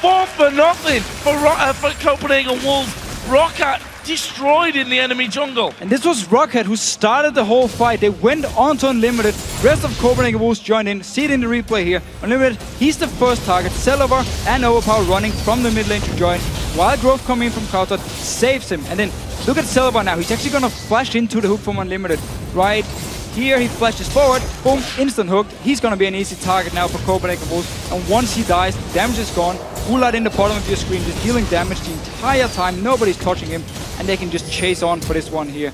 4-0 for Copenhagen Wolves. Rocket destroyed in the enemy jungle. And this was Rocket who started the whole fight. They went on to Unlimited. Rest of Copenhagen Wolves joined in. See it in the replay here. Unlimited, he's the first target. Celaver and Overpow running from the mid lane to join. Wild Growth coming in from cowTard saves him. And then look at Celaver now. He's actually going to flash into the hook from Unlimited. Right here, he flashes forward. Boom, instant hook. He's going to be an easy target now for Copenhagen Wolves. And once he dies, damage is gone. Woolite in the bottom of your screen, just dealing damage the entire time. Nobody's touching him. And they can just chase on for this one here.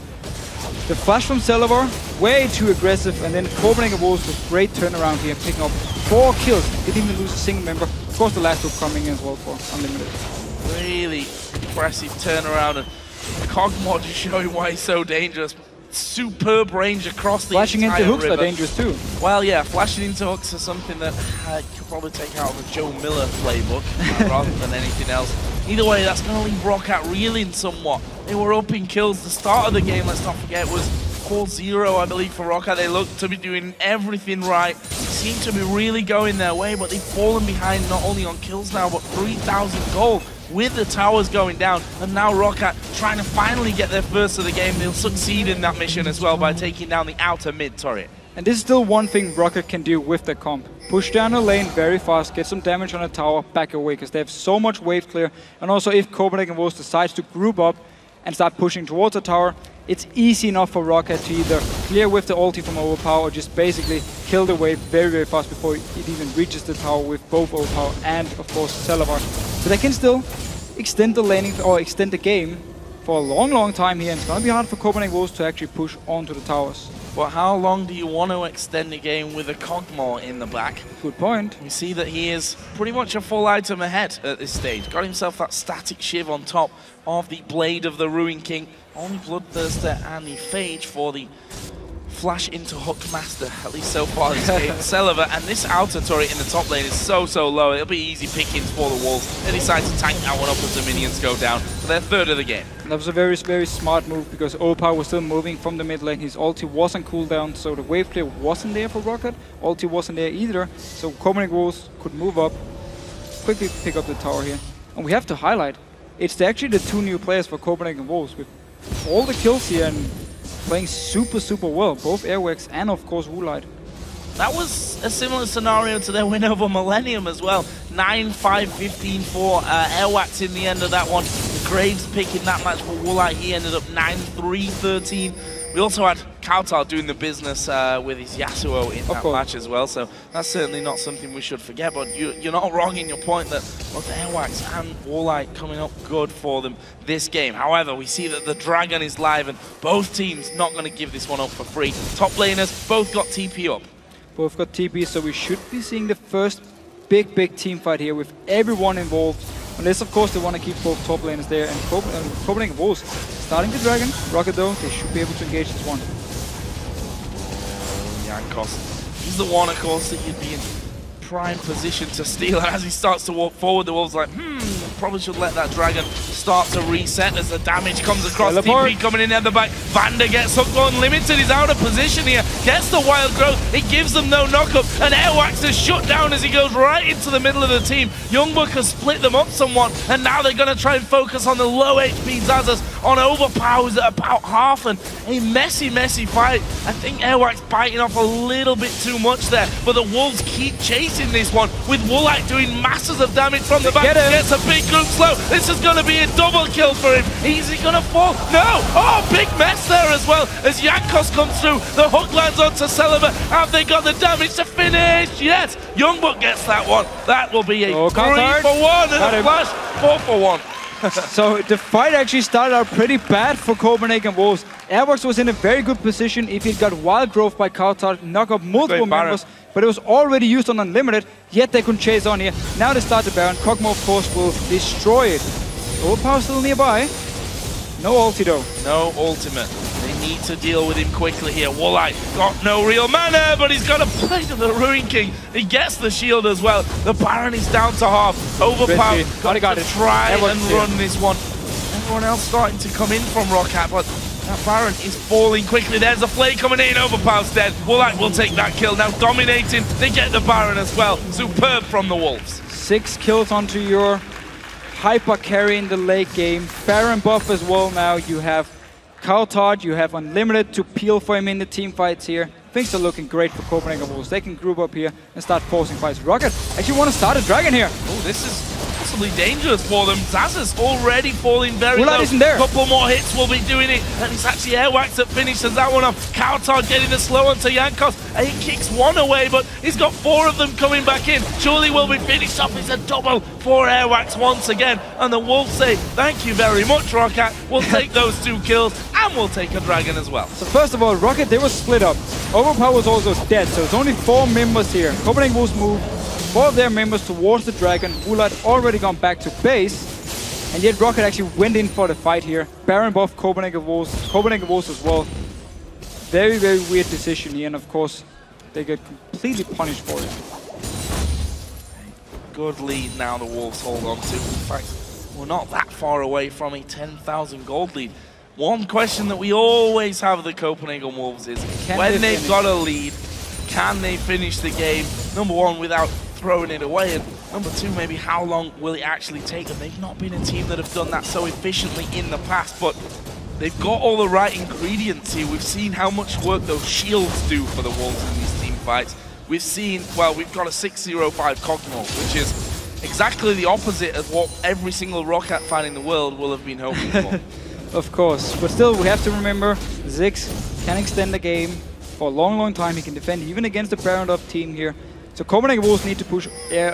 The flash from Celaver, way too aggressive, and then Copenhagen Wolves with great turnaround here, picking up 4 kills. Didn't even lose a single member. Of course, the last two coming in as well for Unlimited. Really impressive turnaround, and Kog'Maw just showing why he's so dangerous. Superb range across the flashing entire into hooks river. are dangerous too. Well, yeah, flashing into hooks is something that I could probably take out of a Joe Miller playbook rather than anything else. Either way, that's going to leave Rocket reeling somewhat. They were up in kills. The start of the game, let's not forget, was 4-0, I believe, for Rocket. They looked to be doing everything right. Seem to be really going their way, but they've fallen behind not only on kills now, but 3,000 gold with the towers going down. And now Rocket trying to finally get their first of the game. They'll succeed in that mission as well by taking down the outer mid turret. And this is still one thing Rocket can do with the comp. Push down the lane very fast, get some damage on the tower, back away, because they have so much wave clear. And also if Copenhagen Wolves decides to group up and start pushing towards the tower, it's easy enough for Rocket to either clear with the ulti from Overpow or just basically kill the wave very, very fast before it even reaches the tower with both Overpow and, of course, Celaver. So they can still extend the laning or extend the game for a long, long time here. And it's going to be hard for Copenhagen Wolves to actually push onto the towers. But how long do you want to extend the game with a Kog'Maw in the back? Good point. We see that he is pretty much a full item ahead at this stage. Got himself that static shiv on top of the Blade of the Ruin King. Only Bloodthirster and the Phage for the flash into Hook Master, at least so far this game. Celaver, and this outer turret in the top lane is so low. It'll be easy pickings for the Wolves. They decide to tank that one up as the minions go down for their third of the game. That was a very, very smart move because Overpow was still moving from the mid lane. His ulti wasn't cooldown, so the wave clear wasn't there for Rocket. Ulti wasn't there either, so Copenhagen Wolves could move up, quickly pick up the tower here. And we have to highlight, it's actually the 2 new players for Copenhagen Wolves with all the kills here and playing super well, both Airwaks and of course Woolite. That was a similar scenario to their win over Millennium as well. 9-5-15 for Airwaks in the end of that one. Graves picking that match for Woolite. He ended up 9-3-13. We also had cowTard doing the business with his Yasuo in that match as well, so that's certainly not something we should forget. But you're not wrong in your point that both Airwaks and Woolite coming up good for them this game. However, we see that the Dragon is live and both teams not going to give this one up for free. Top laners both got TP up. Both got TP, so we should be seeing the first big team fight here with everyone involved. Unless, of course, they want to keep both top laners there. And Copenhagen Wolves starting the Dragon. Rocket, though, they should be able to engage this one. Jankos, he's the one, of course, that you'd be in prime position to steal. And as he starts to walk forward, the Wolves are like, probably should let that Dragon start to reset as the damage comes across. TP coming in at the back. Vander gets hooked Unlimited. He's out of position here. Gets the Wild Growth. It gives them no knockup. And Airwaks is shut down as he goes right into the middle of the team. YoungBuck has split them up somewhat. And now they're going to try and focus on the low HP Xaxus on Overpow, who's at about half. And a messy fight. I think Airwaks biting off a little bit too much there. But the Wolves keep chasing this one with Woolite doing masses of damage from the back. Gets a big group slow. This is going to be a double kill for him. Is he going to fall? No! Oh, big mess there as well as Jankos comes through. The hook lands onto Celaver. Have they got the damage to finish? Yes! YoungBuck gets that one. That will be a 3 for 1 and a flash 4 for 1. So the fight actually started out pretty bad for Copenhagen and Wolves. Airwaks was in a very good position if he'd got Wild Growth by cowTard, knock up multiple members, but it was already used on Unlimited, yet they couldn't chase on here. Now they start the Baron. Kog'Maw, of course, will destroy it. Overpow still nearby. No ulti though. No ultimate. They need to deal with him quickly here. Woolite got no real mana, but he's got a play to the Ruin King. He gets the shield as well. The Baron is down to half. Overpow got to try and run this one. Everyone else starting to come in from Roccat, but that Baron is falling quickly. There's a flay coming in. Overpow's dead. Woolite will take that kill. Now dominating. They get the Baron as well. Superb from the Wolves. 6 kills onto your hyper carry in the late game. Baron buff as well now. You have cowTard, you have Unlimited to peel for him in the team fights here. Things are looking great for Copenhagen Wolves. They can group up here and start forcing fights. Rocket actually want to start a dragon here. Oh, this is possibly dangerous for them. Xaxus already falling very low. Isn't there. Couple more hits will be doing it. And it's actually Airwaks that finishes that one off. cowTard getting the slow onto Jankos. And he kicks one away, but he's got 4 of them coming back in. Surely will be finished off. It's a double for Airwaks once again. And the Wolves say, thank you very much, Roccat. We'll take those 2 kills and we'll take a dragon as well. So first of all, Rocket, they were split up. Overpow was also dead, so it's only 4 members here. Copenhagen Wolves move 4 of their members towards the dragon. Woolite already gone back to base. And yet Rocket actually went in for the fight here. Baron buff Copenhagen Wolves as well. Very, very weird decision here, and of course, they get completely punished for it. Good lead now the Wolves hold on to. In fact, we're not that far away from a 10,000 gold lead. One question that we always have of the Copenhagen Wolves is, when they've got a lead, can they finish the game, number 1, without throwing it away, and number 2, maybe how long will it actually take them? They've not been a team that have done that so efficiently in the past, but they've got all the right ingredients here. We've seen how much work those shields do for the Wolves in these team fights. We've seen, well, we've got a 605 Kog'Maw, which is exactly the opposite of what every single Roccat fan in the world will have been hoping for. Of course, but still we have to remember Ziggs can extend the game for a long, long time. He can defend even against the Baron up team here. So Copenhagen Wolves need to push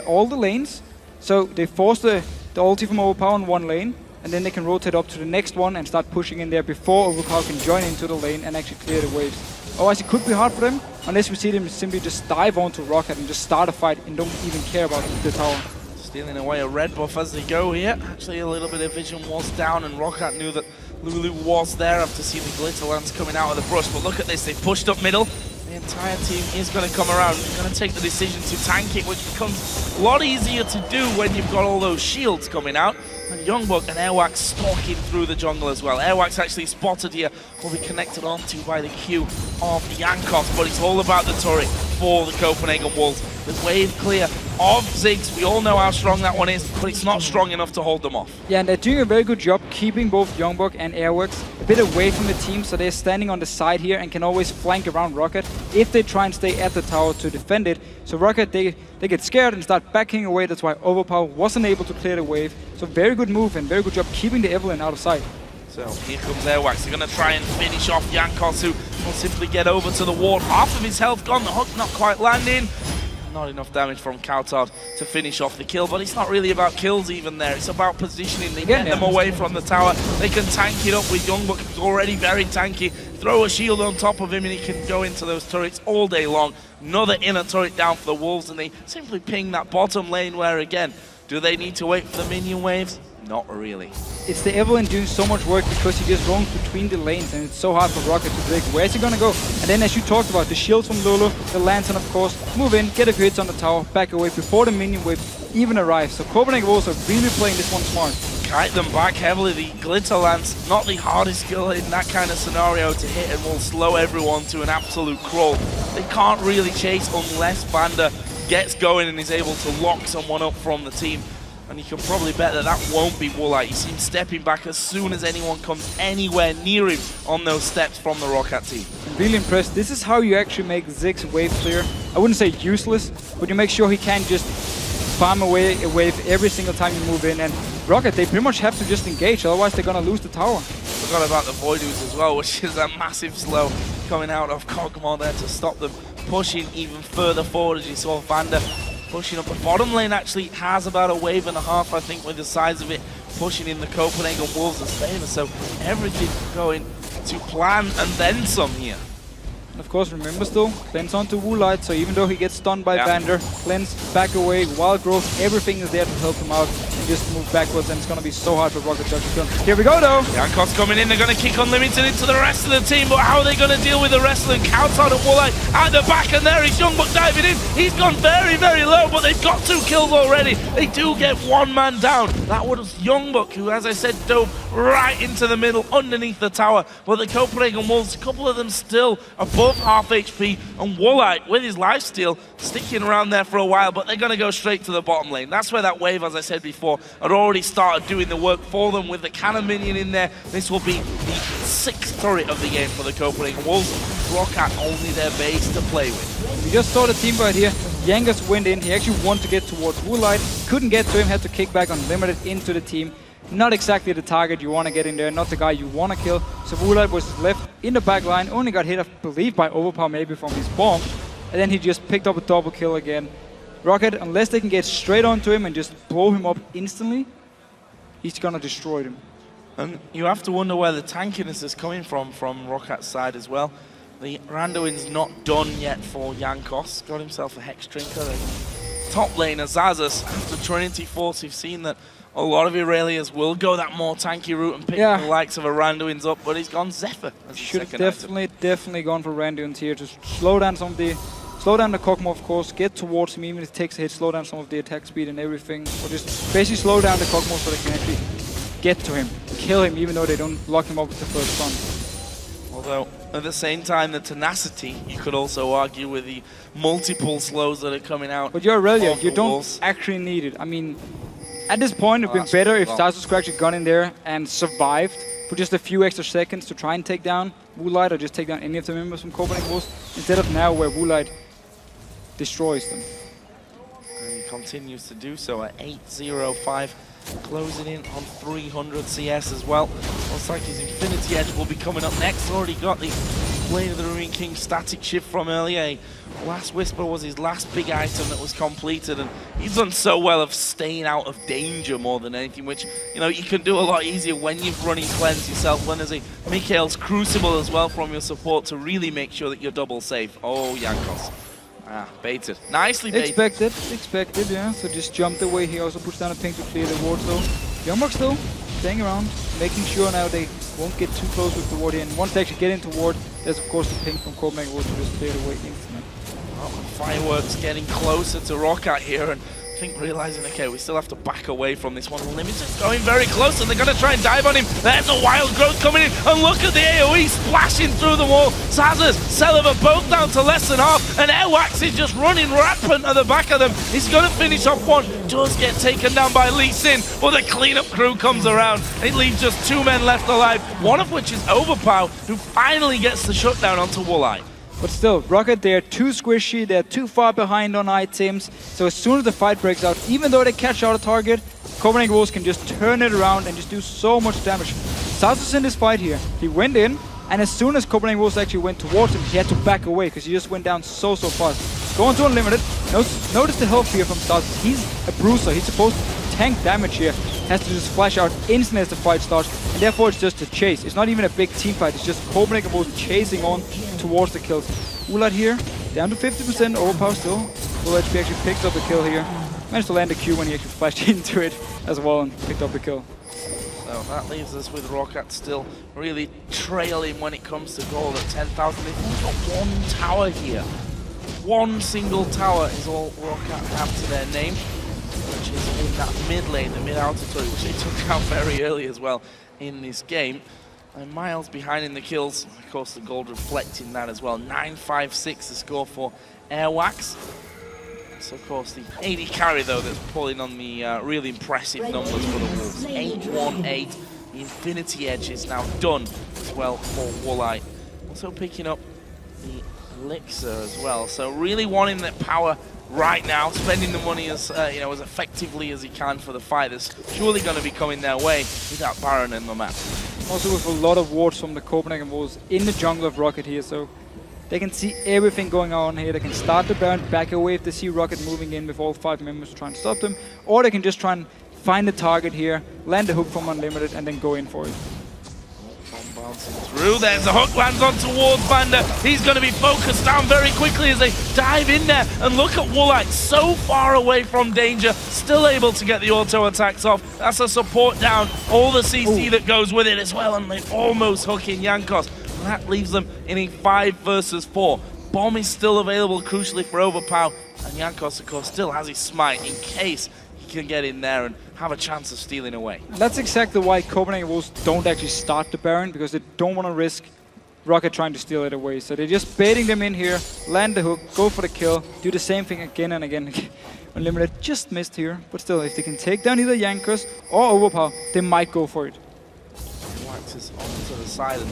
all the lanes. So they force the ulti from Overpow in one lane, and then they can rotate up to the next one and start pushing in there before Overpow can join into the lane and actually clear the waves. Otherwise it could be hard for them, unless we see them simply just dive onto Rocket and just start a fight and don't even care about the tower. Stealing away a red buff as they go here. Actually a little bit of vision was down, and Roccat knew that Lulu was there after seeing the glitter lance coming out of the brush. But look at this, they pushed up middle. The entire team is going to come around. They're going to take the decision to tank it, which becomes a lot easier to do when you've got all those shields coming out. And YoungBuck and Airwaks stalking through the jungle as well. Airwaks actually spotted here, will be connected onto by the Q of Jankos, but it's all about the turret for the Copenhagen Wolves. The wave clear of Ziggs, we all know how strong that one is, but it's not strong enough to hold them off. Yeah, and they're doing a very good job keeping both YoungBuck and Airwaks a bit away from the team, so they're standing on the side here and can always flank around Rocket if they try and stay at the tower to defend it. So Rocket, they get scared and start backing away. That's why Overpow wasn't able to clear the wave. So very good move and very good job keeping the Evelynn out of sight. So here comes Airwaks. They're going to try and finish off Jankos, who will simply get over to the ward. Half of his health gone, the hook not quite landing. Not enough damage from cowTard to finish off the kill, but it's not really about kills even there. It's about positioning. They get them away from the tower. They can tank it up with YoungBuck, who's already very tanky. Throw a shield on top of him and he can go into those turrets all day long. Another inner turret down for the Wolves, and they simply ping that bottom lane where, again, do they need to wait for the minion waves? Not really. It's the Evelynn doing so much work because he just roams between the lanes, and it's so hard for Rocket to predict where's he gonna go. And then, as you talked about, the shields from Lulu, the lantern of course, move in, get a few hits on the tower, back away before the minion wave even arrives. So Copenhagen Wolves are really playing this one smart. Kite them back heavily. The glitter lance, not the hardest skill in that kind of scenario to hit, and will slow everyone to an absolute crawl. They can't really chase unless Vander gets going and is able to lock someone up from the team. And you can probably bet that that won't be Woolite. You see him stepping back as soon as anyone comes anywhere near him on those steps from the Roccat team. I'm really impressed. This is how you actually make Ziggs wave clear. I wouldn't say useless, but you make sure he can't just farm away a wave every single time you move in. And Rocket, they pretty much have to just engage, otherwise they're going to lose the tower. Forgot about the Voidoos as well, which is a massive slow coming out of Kog'Maw there to stop them pushing even further forward, as you saw Vander pushing up. The bottom lane actually has about a wave and a half, I think, with the size of it pushing in the Copenhagen Wolves' favor. So everything going to plan and then some here. And of course, remember still, cleanse onto Woolite, so even though he gets stunned by Vander, cleanse, back away, wild growth, everything is there to help him out, and just move backwards, and it's going to be so hard for Rocket Judge to kill. Here we go though! Jankos coming in, they're going to kick Unlimited into the rest of the team, but how are they going to deal with the rest of them? cowTard and Woolite at the back, and there is YoungBuck diving in. He's gone very, very low, but they've got 2 kills already. They do get 1 man down. That was YoungBuck, who, as I said, dove right into the middle, underneath the tower. But the Copenhagen Wolves, a couple of them still above half HP, and Woolite, with his lifesteal, sticking around there for a while, but they're going to go straight to the bottom lane. That's where that wave, as I said before, had already started doing the work for them with the cannon minion in there. This will be the 6th turret of the game for the Copenhagen Wolves. Rocket only their base to play with. We just saw the team right here. Jankos went in, he actually wanted to get towards Woolite, couldn't get to him, had to kick back Unlimited into the team. Not exactly the target you want to get in there, not the guy you want to kill. So Woolite was left in the back line, only got hit, I believe, by Overpow maybe from his bomb. And then he just picked up a double kill again. Rocket, unless they can get straight onto him and just blow him up instantly, he's going to destroy them. And you have to wonder where the tankiness is coming from Rocket's side as well. The Randuin's not done yet for Jankos. Got himself a Hex Drinker. The top laner, Xaxus, after Trinity Force, we've seen that a lot of Irelias will go that more tanky route and pick the likes of a Randuin's up, but he's gone Zephyr as Should have definitely gone for Randuin's here. Just slow down some of the... Slow down the Kog'Maw, of course, get towards him, even if it takes a hit, slow down some of the attack speed and everything. Or just basically slow down the Kog'Maw so they can actually get to him, kill him, even though they don't lock him up with the first stun. Although, at the same time, the tenacity, you could also argue with the multiple slows that are coming out. But you're Irelia, you don't actually need it. I mean, at this point, it would have been better if Xaxus could actually gone in there and survived for just a few extra seconds to try and take down Woolite or just take down any of the members from Copenhagen Wolves, instead of now where Woolite destroys them. And he continues to do so at 805, closing in on 300 CS as well. Looks like his Infinity Edge will be coming up next. Already got the Blade of the Ruined King static shift from earlier. Last Whisper was his last big item that was completed, and he's done so well of staying out of danger more than anything, which, you know, you can do a lot easier when you're running Cleanse yourself, when there's a Mikhail's Crucible as well from your support to really make sure that you're double safe. Oh, Jankos. Ah, baited. Nicely baited. Expected, yeah. So just jumped away. He also puts down a ping to clear the ward, though. YoungBuck still staying around, making sure now they won't get too close with the ward here. And once they actually get into ward, there's of course the ping from Copenhagen Wolves to just clear the way instantly. Well, Fireworks getting closer to Rocket here, and I think realizing, okay, we still have to back away from this one. Limited going very close, and they're going to try and dive on him. There's a wild growth coming in, and look at the AoE splashing through the wall. Xaxus, Celaver both down to less than half, and Airwaks is just running rampant at the back of them. He's going to finish off one, does get taken down by Lee Sin, but the cleanup crew comes around. It leaves just 2 men left alive, one of which is Overpow, who finally gets the shutdown onto Woolite. But still, Rocket, they're too squishy, they're too far behind on items, so as soon as the fight breaks out, even though they catch out a target, Copenhagen Wolves can just turn it around and just do so much damage. Xaxus in this fight here, he went in, and as soon as Copenhagen Wolves actually went towards him, he had to back away, because he just went down so fast. Going to Unlimited, notice the health here from Xaxus. He's a bruiser, he's supposed to tank damage here, has to just flash out instantly as the fight starts, and therefore it's just a chase. It's not even a big team fight, it's just Copenhagen Wolves chasing on towards the kills. Woolite here, down to 50%, Overpow still. Woolite actually picked up the kill here. Managed to land the Q when he actually flashed into it as well and picked up the kill. So that leaves us with Rocket still really trailing when it comes to gold at 10,000. They've only got 1 tower here. 1 single tower is all Rocket have to their name, which is in that mid lane, the mid-outer turret, which they took out very early as well in this game. And miles behind in the kills, of course the gold reflecting that as well. 956 the score for Airwaks. So of course the AD carry though that's pulling on the really impressive numbers for the Wolves. 818, the Infinity Edge is now done as well for Woolite. Also picking up the Elixir as well. So really wanting that power right now, spending the money as you know, as effectively as he can for the fight. That's surely going to be coming their way without Baron in the map. Also with a lot of wards from the Copenhagen Wolves in the jungle of Rocket here, so they can see everything going on here. They can start the Baron, back away if they see Rocket moving in with all 5 members trying to stop them, or they can just try and find the target here, land the hook from Unlimited, and then go in for it. Bouncing through, there's the hook, lands on towards Vander. He's going to be focused down very quickly as they dive in there. And look at Woolite, so far away from danger, still able to get the auto attacks off. That's a support down, all the CC that goes with it as well, and they almost hook in Jankos. And that leaves them in a 5 versus 4. Bomb is still available, crucially for Overpow, and Jankos, of course, still has his smite in case he can get in there and have a chance of stealing away. And that's exactly why Copenhagen Wolves don't actually start the Baron, because they don't want to risk Rocket trying to steal it away. So they're just baiting them in here, land the hook, go for the kill, do the same thing again and again. Unlimited just missed here, but still, if they can take down either Jankos or Overpow, they might go for it. Airwaks is onto the side and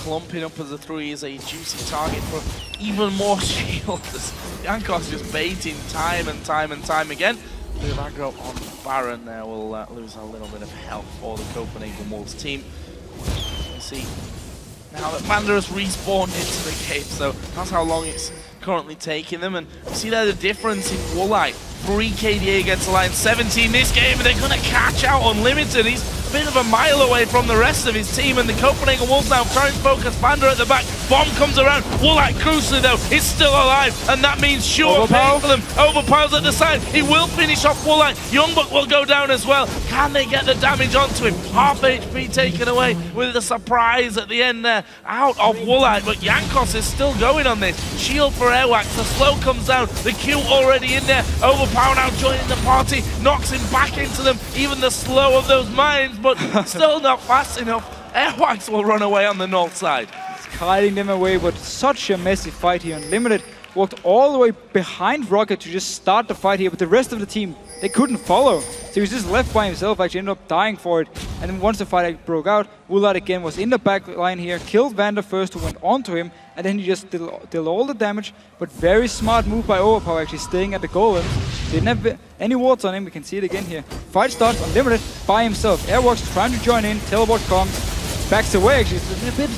clumping up as a 3 is a juicy target for even more shields. Jankos just baiting time and time again. Bit of aggro on Baron there will lose a little bit of health for the Copenhagen Wolves team. You see now that Vander has respawned into the game, so that's how long it's currently taking them. And you see there the difference in Woolite. 3 KDA against Alliance, 17 this game, and they're going to catch out Unlimited. He's a bit of a mile away from the rest of his team, and the Copenhagen Wolves now trying to focus Vander at the back. Bomb comes around. Woolite, crucially though, is still alive, and that means sure pay for them. Overpow's at the side. He will finish off Woolite. YoungBuck will go down as well. Can they get the damage onto him? Half HP taken away with the surprise at the end there out of Woolite, but Jankos is still going on this. Shield for Airwaks. The slow comes down. The Q already in there. Overpow now joining the party. Knocks him back into them. Even the slow of those mines, but still not fast enough. Airwaks will run away on the north side. Hiding them away, but such a messy fight here. Unlimited walked all the way behind Rocket to just start the fight here, but the rest of the team, they couldn't follow. So he was just left by himself, actually ended up dying for it. And then once the fight broke out, Woolite again was in the back line here, killed Vander first, who went onto him, and then he just did all the damage. But very smart move by Overpow, actually staying at the golems. Didn't have any wards on him, we can see it again here. Fight starts, Unlimited by himself. Airwaks trying to join in, teleport comes, backs away actually. It's a bit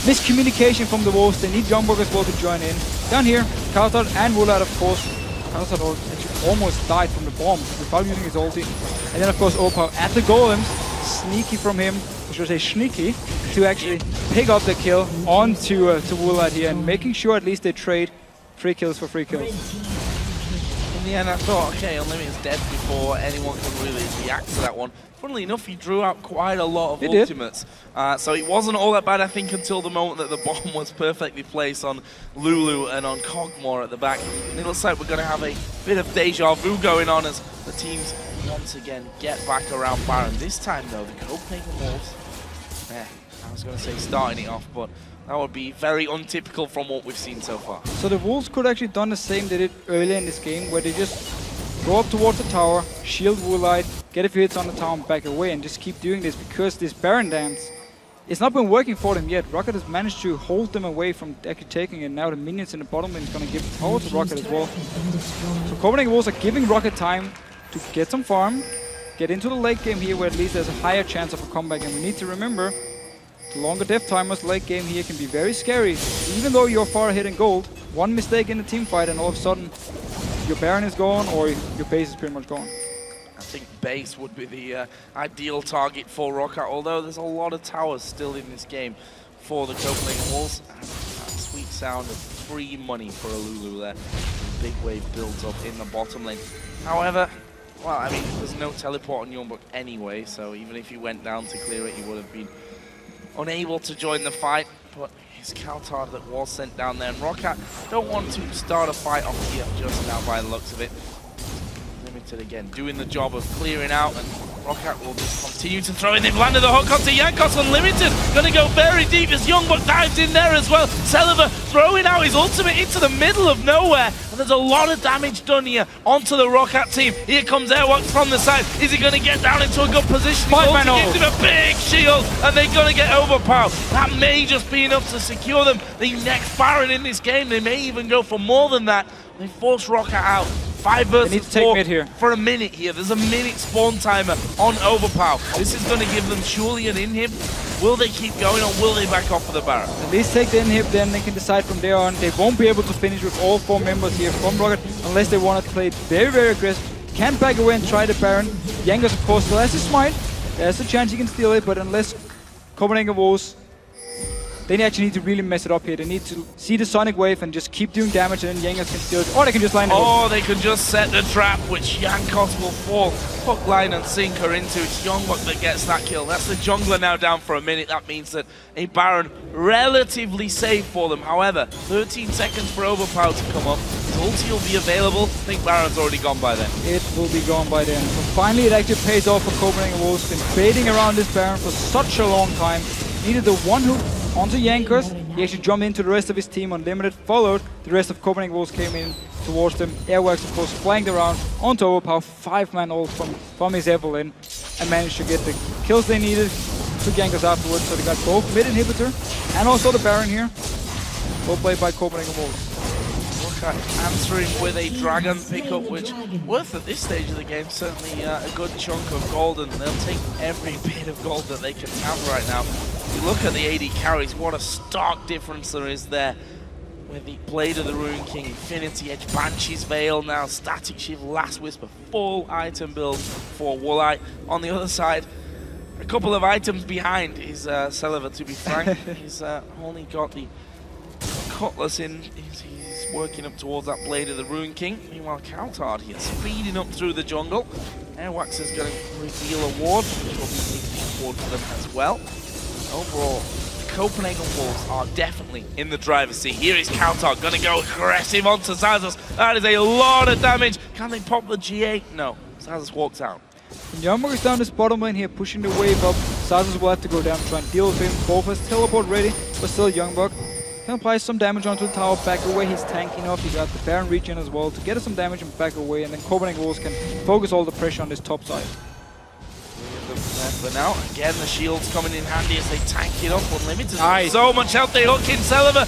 miscommunication from the Wolves. They need YoungBuck as well to join in. Down here, cowTard and Woolite, of course. cowTard actually almost died from the bomb without using his ulti. And then, of course, Overpow at the golems. Sneaky from him, I should say sneaky, to actually pick up the kill onto to Woolite here, and making sure at least they trade 3 kills for 3 kills. In the end, I thought, okay, Unlimited's dead before anyone could really react to that one. Funnily enough, he drew out quite a lot of ultimates. So it wasn't all that bad, I think, until the moment that the bomb was perfectly placed on Lulu and on Kog'Maw at the back. And it looks like we're going to have a bit of deja vu going on as the teams once again get back around Baron. This time, though, the Copenhagen Wolves, I was going to say starting it off, but that would be very untypical from what we've seen so far. So the Wolves could actually done the same they did earlier in this game, where they just go up towards the tower, shield Woolite, get a few hits on the tower and back away, and just keep doing this, because this Baron dance, it's not been working for them yet. Rocket has managed to hold them away from actually taking it. Now the minions in the bottom lane is going to give the tower to Rocket as well. So Copenhagen Wolves are giving Rocket time to get some farm, get into the late game here, where at least there's a higher chance of a comeback. And we need to remember, the longer death timers late game here can be very scary. Even though you're far ahead in gold, one mistake in the team fight and all of a sudden your Baron is gone or your base is pretty much gone. I think base would be the ideal target for Rocket, although there's a lot of towers still in this game for the Copenhagen Wolves. And that sweet sound of free money for a Lulu there. Big wave builds up in the bottom lane. However, well, I mean, there's no teleport on YoungBuck anyway, so even if he went down to clear it, he would have been unable to join the fight. But his cowTard that was sent down there, and Rocket don't want to start a fight off here just now by the looks of it. Limited again, doing the job of clearing out, and Rocket will just continue to throw in. They've landed the hook onto Jankos. Unlimited gonna go very deep as YoungBuck dives in there as well. Celaver throwing out his ultimate into the middle of nowhere, and there's a lot of damage done here onto the Rocket team. Here comes Airwaks from the side. Is he gonna get down into a good position? He gives him a big shield, and they're gonna get Overpow. That may just be enough to secure them the next Baron in this game. They may even go for more than that. They force Rocket out. 5 versus 4 here for a minute here. There's a minute spawn timer on Overpow. This is going to give them surely an inhib. Will they keep going or will they back off for the Baron? At least take the inhib, then they can decide from there on. They won't be able to finish with all 4 members here from Rocket unless they want to play it very, very aggressive, can back away and try the Baron. Jankos, of course, still has his smite. There's a chance he can steal it, but unless Copenhagen Wolves, they actually need to really mess it up here. They need to see the Sonic Wave and just keep doing damage, and then Jankos can steal it. Or they can just line it up. Or they can just set the trap, which Jankos will fall hook, line, and sinker into. It's YoungBuck that gets that kill. That's the jungler now down for a minute. That means that a Baron relatively safe for them. However, 13 seconds for Overpow to come up. His ulti will be available. I think Baron's already gone by then. It will be gone by then. So finally, it actually pays off for Copenhagen Wolves. Been baiting around this Baron for such a long time. Needed the one hook onto Jankos. He actually jumped into the rest of his team unlimited, followed. The rest of Copenhagen Wolves came in towards them. Airwaks, of course, flanked around onto Overpow. 5-man ult from his Evelynn, and managed to get the kills they needed. Took Jankos afterwards, so they got both mid inhibitor and also the Baron here. Both played by Copenhagen Wolves. Answering with a dragon pickup, which worth at this stage of the game certainly a good chunk of gold, and they'll take every bit of gold that they can have right now. If you look at the AD carries, what a stark difference there is there. With the Blade of the Ruin King, Infinity Edge, Banshee's Veil now, Static Shield, Last Whisper, full item build for Woolite. On the other side, a couple of items behind is Celaver, to be frank. He's only got the Cutlass in. He's working up towards that Blade of the Ruin King. Meanwhile, cowTard here, speeding up through the jungle. Airwaks is going to reveal a ward, which will be a big ward for them as well. Overall, the Copenhagen Wolves are definitely in the driver's seat. Here is cowTard, going to go aggressive onto Xaxus. That is a lot of damage. Can they pop the G8? No. Xaxus walks out. YoungBuck is down this bottom lane here, pushing the wave up. Xaxus will have to go down, try and deal with him. Both has teleport ready, but still YoungBuck can apply some damage onto the tower, back away. He's tanking off. He got the Baron regen as well to get us some damage and back away, and then Copenhagen Wolves can focus all the pressure on this top side. But now, again, the shield's coming in handy as they tank it up unlimited. Nice. So much health, they hook in Celaver.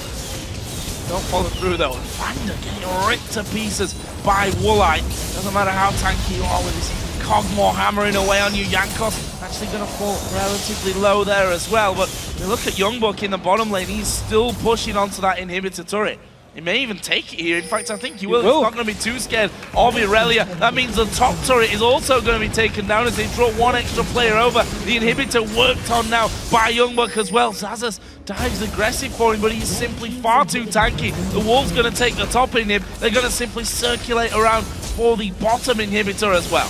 Don't follow through though. Vander getting ripped to pieces by Woolite. Doesn't matter how tanky you are with this Kog'Maw hammering away on you. Jankos actually going to fall relatively low there as well. But you look at YoungBuck in the bottom lane, he's still pushing onto that inhibitor turret. He may even take it here. In fact, I think he will. He's not going to be too scared of Irelia. That means the top turret is also going to be taken down as they draw one extra player over. The inhibitor worked on now by YoungBuck as well. Xaxus dives aggressive for him, but he's simply far too tanky. The Wolves going to take the top inhib. They're going to simply circulate around for the bottom inhibitor as well.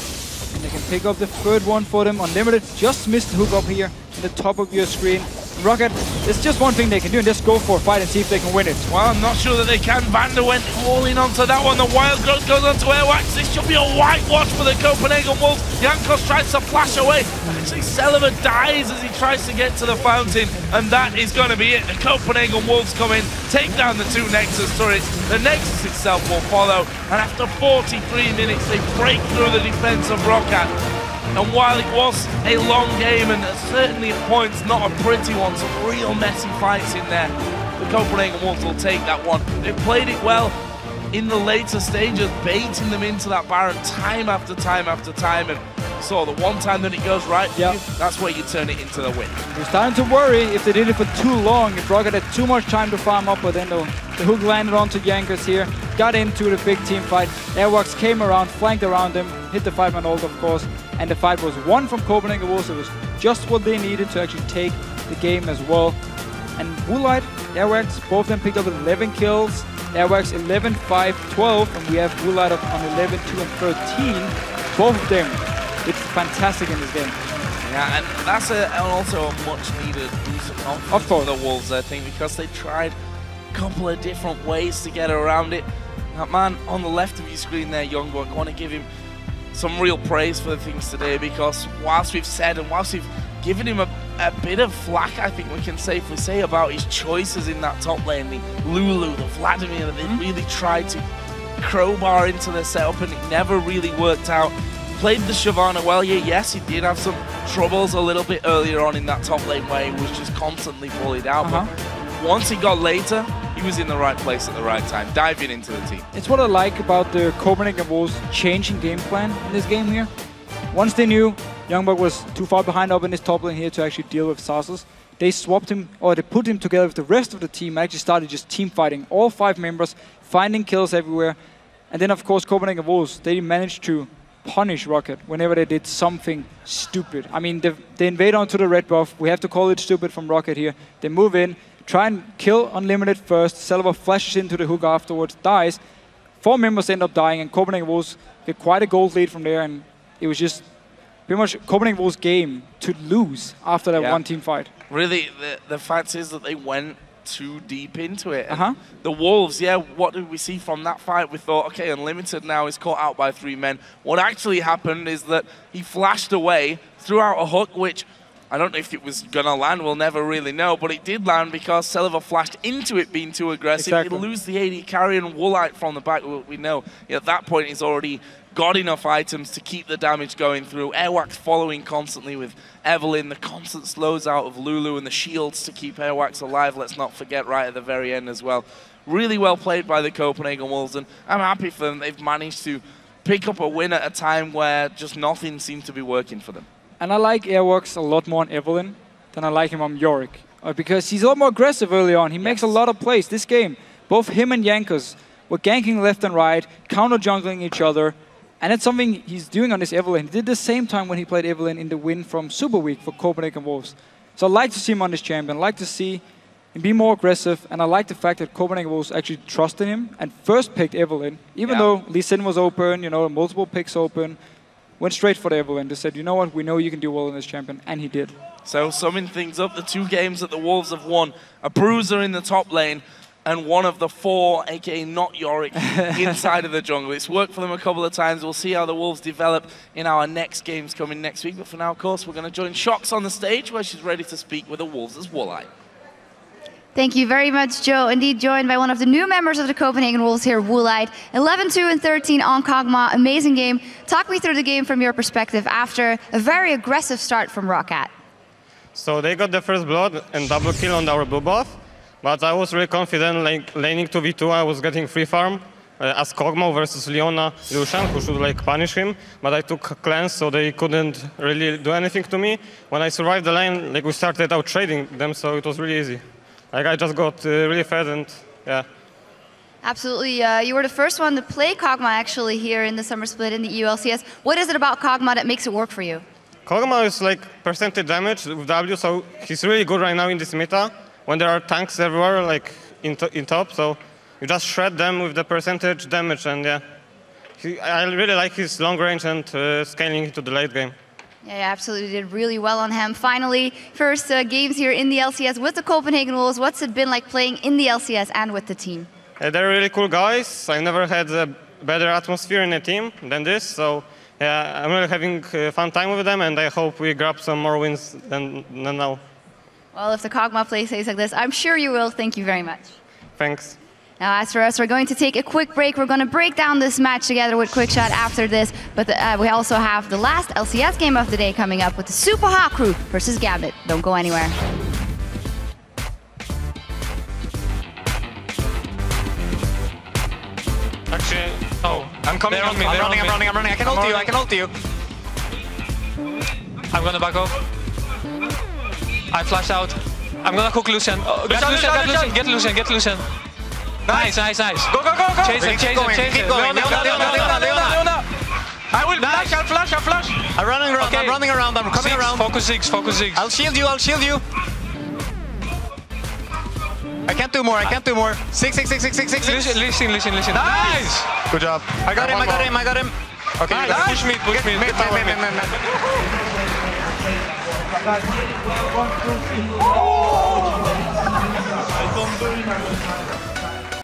And they can pick up the third one for them. Unlimited just missed the hook up here in the top of your screen. Rocket, there's just one thing they can do, and just go for a fight and see if they can win it. Well, I'm not sure that they can. Vander went all in onto that one. The wild growth goes onto Airwaks. This should be a whitewash for the Copenhagen Wolves. Jankos tries to flash away. Actually, Celaver dies as he tries to get to the fountain, and that is going to be it. The Copenhagen Wolves come in, take down the two Nexus turrets. The Nexus itself will follow, and after 43 minutes, they break through the defense of Rocket. And while it was a long game, and certainly at points not a pretty one, some real messy fights in there, the Copenhagen Wolves will take that one. They played it well in the later stages, baiting them into that Baron time after time after time, and you saw the one time that it goes right, that's where you turn it into the win. We're starting to worry if they did it for too long, if Rocket had too much time to farm up, but then the hook landed onto Jankos here, got into the big team fight. Airwaks came around, flanked around them, hit the 5-man ult of course, and the fight was won from Copenhagen Wolves. It was just what they needed to actually take the game as well. And Woolite, Airwaks, both of them picked up 11 kills. Airwaks 11, 5, 12, and we have Woolite up on 11, 2, and 13. Both of them, it's fantastic in this game. Yeah, and that's also a much needed boost of confidence for the Wolves, I think, because they tried a couple of different ways to get around it. That man on the left of your screen there, YoungBuck, I want to give him some real praise for the things today, because whilst we've said and whilst we've given him a bit of flack, I think we can safely say, about his choices in that top lane, the Lulu, the Vladimir, they really tried to crowbar into their setup and it never really worked out. Played the Shyvana well here, yes, he did have some troubles a little bit earlier on in that top lane where he was just constantly bullied out, but once he got later, he was in the right place at the right time, diving into the team. It's what I like about the Copenhagen Wolves changing game plan in this game here. Once they knew YoungBuck was too far behind up in his top lane here to actually deal with Xaxus, they swapped him, or they put him together with the rest of the team, actually started just team fighting, all 5 members, finding kills everywhere. And then of course Copenhagen Wolves, they managed to punish Rocket whenever they did something stupid. I mean, they invade onto the red buff. We have to call it stupid from Rocket here. They move in, try and kill Unlimited first. Celaver flashes into the hook afterwards, dies. 4 members end up dying, and Copenhagen Wolves get quite a gold lead from there, and it was just pretty much Copenhagen Wolves' game to lose after that one team fight. Really, the fact is that they went too deep into it. The Wolves, what did we see from that fight? We thought, okay, Unlimited now is caught out by 3 men. What actually happened is that he flashed away, threw out a hook, which I don't know if it was going to land, we'll never really know, but it did land because Celaver flashed into it being too aggressive. He'd lose the AD carry and Woolite from the back. We know at that point he's already got enough items to keep the damage going through. Airwaks following constantly with Evelynn, the constant slows out of Lulu and the shields to keep Airwaks alive, let's not forget, right at the very end as well. Really well played by the Copenhagen Wolves, and I'm happy for them. They've managed to pick up a win at a time where just nothing seemed to be working for them. And I like Airwaks a lot more on Evelynn than I like him on Yorick. Because he's a lot more aggressive early on. He makes a lot of plays. This game, both him and Jankos were ganking left and right, counter-jungling each other. And that's something he's doing on this Evelynn. He did the same time when he played Evelynn in the win from Super Week for Copenhagen Wolves. So I like to see him on this champion. I like to see him be more aggressive. And I like the fact that Copenhagen Wolves actually trusted him and first picked Evelynn. Even though Lee Sin was open, multiple picks open. Went straight for the Evelynn. They said, you know what, we know you can do well in this champion, and he did. So summing things up, the 2 games that the Wolves have won, a bruiser in the top lane, and one of the 4, aka not Yorick, inside of the jungle. It's worked for them a couple of times. We'll see how the Wolves develop in our next games coming next week. But for now, of course, we're going to join Shox on the stage, where she's ready to speak with the Wolves' Woolite. Thank you very much, Joe. Indeed, joined by one of the new members of the Copenhagen Wolves here, Woolite. 11-2 and 13 on Kog'Maw. Amazing game. Talk me through the game from your perspective after a very aggressive start from ROC. So they got the first blood and double kill on our blue buff. But I was really confident, like laning 2v2, I was getting free farm as Kog'Maw versus Leona Lucian, who should punish him. But I took cleanse, so they couldn't really do anything to me. When I survived the lane, we started out trading them, so it was really easy. I just got really fed and Absolutely. You were the first one to play Kog'Maw actually here in the summer split in the EU LCS. What is it about Kog'Maw that makes it work for you? Kog'Maw is percentage damage with W, so he's really good right now in this meta. When there are tanks everywhere, in top, so you just shred them with the percentage damage, and I really like his long range and scaling into the late game. Yeah, absolutely did really well on him. Finally, first games here in the LCS with the Copenhagen Wolves. What's it been like playing in the LCS and with the team? They're really cool guys. I've never had a better atmosphere in a team than this, so I'm really having a fun time with them, and I hope we grab some more wins than now. Well, if the Kog'Maw play stays like this, I'm sure you will. Thank you very much. Thanks. Now, as for us, we're going to take a quick break. We're going to break down this match together with Quickshot after this. But we also have the last LCS game of the day coming up with the Super Hot Crew versus Gambit. Don't go anywhere. Actually, oh, I'm coming on me. I'm running. I can ult you. I'm gonna back off. I flash out. I'm gonna cook Lucian. Get Lucian. Nice. Go. Chase him. Keep going. Leona. I will flash. I'm running around. I'm coming around. Focus Ziggs. I'll shield you. I can't do more. Six. Listen. Nice. Good job. I got him. Okay, nice. Push me. I don't do it.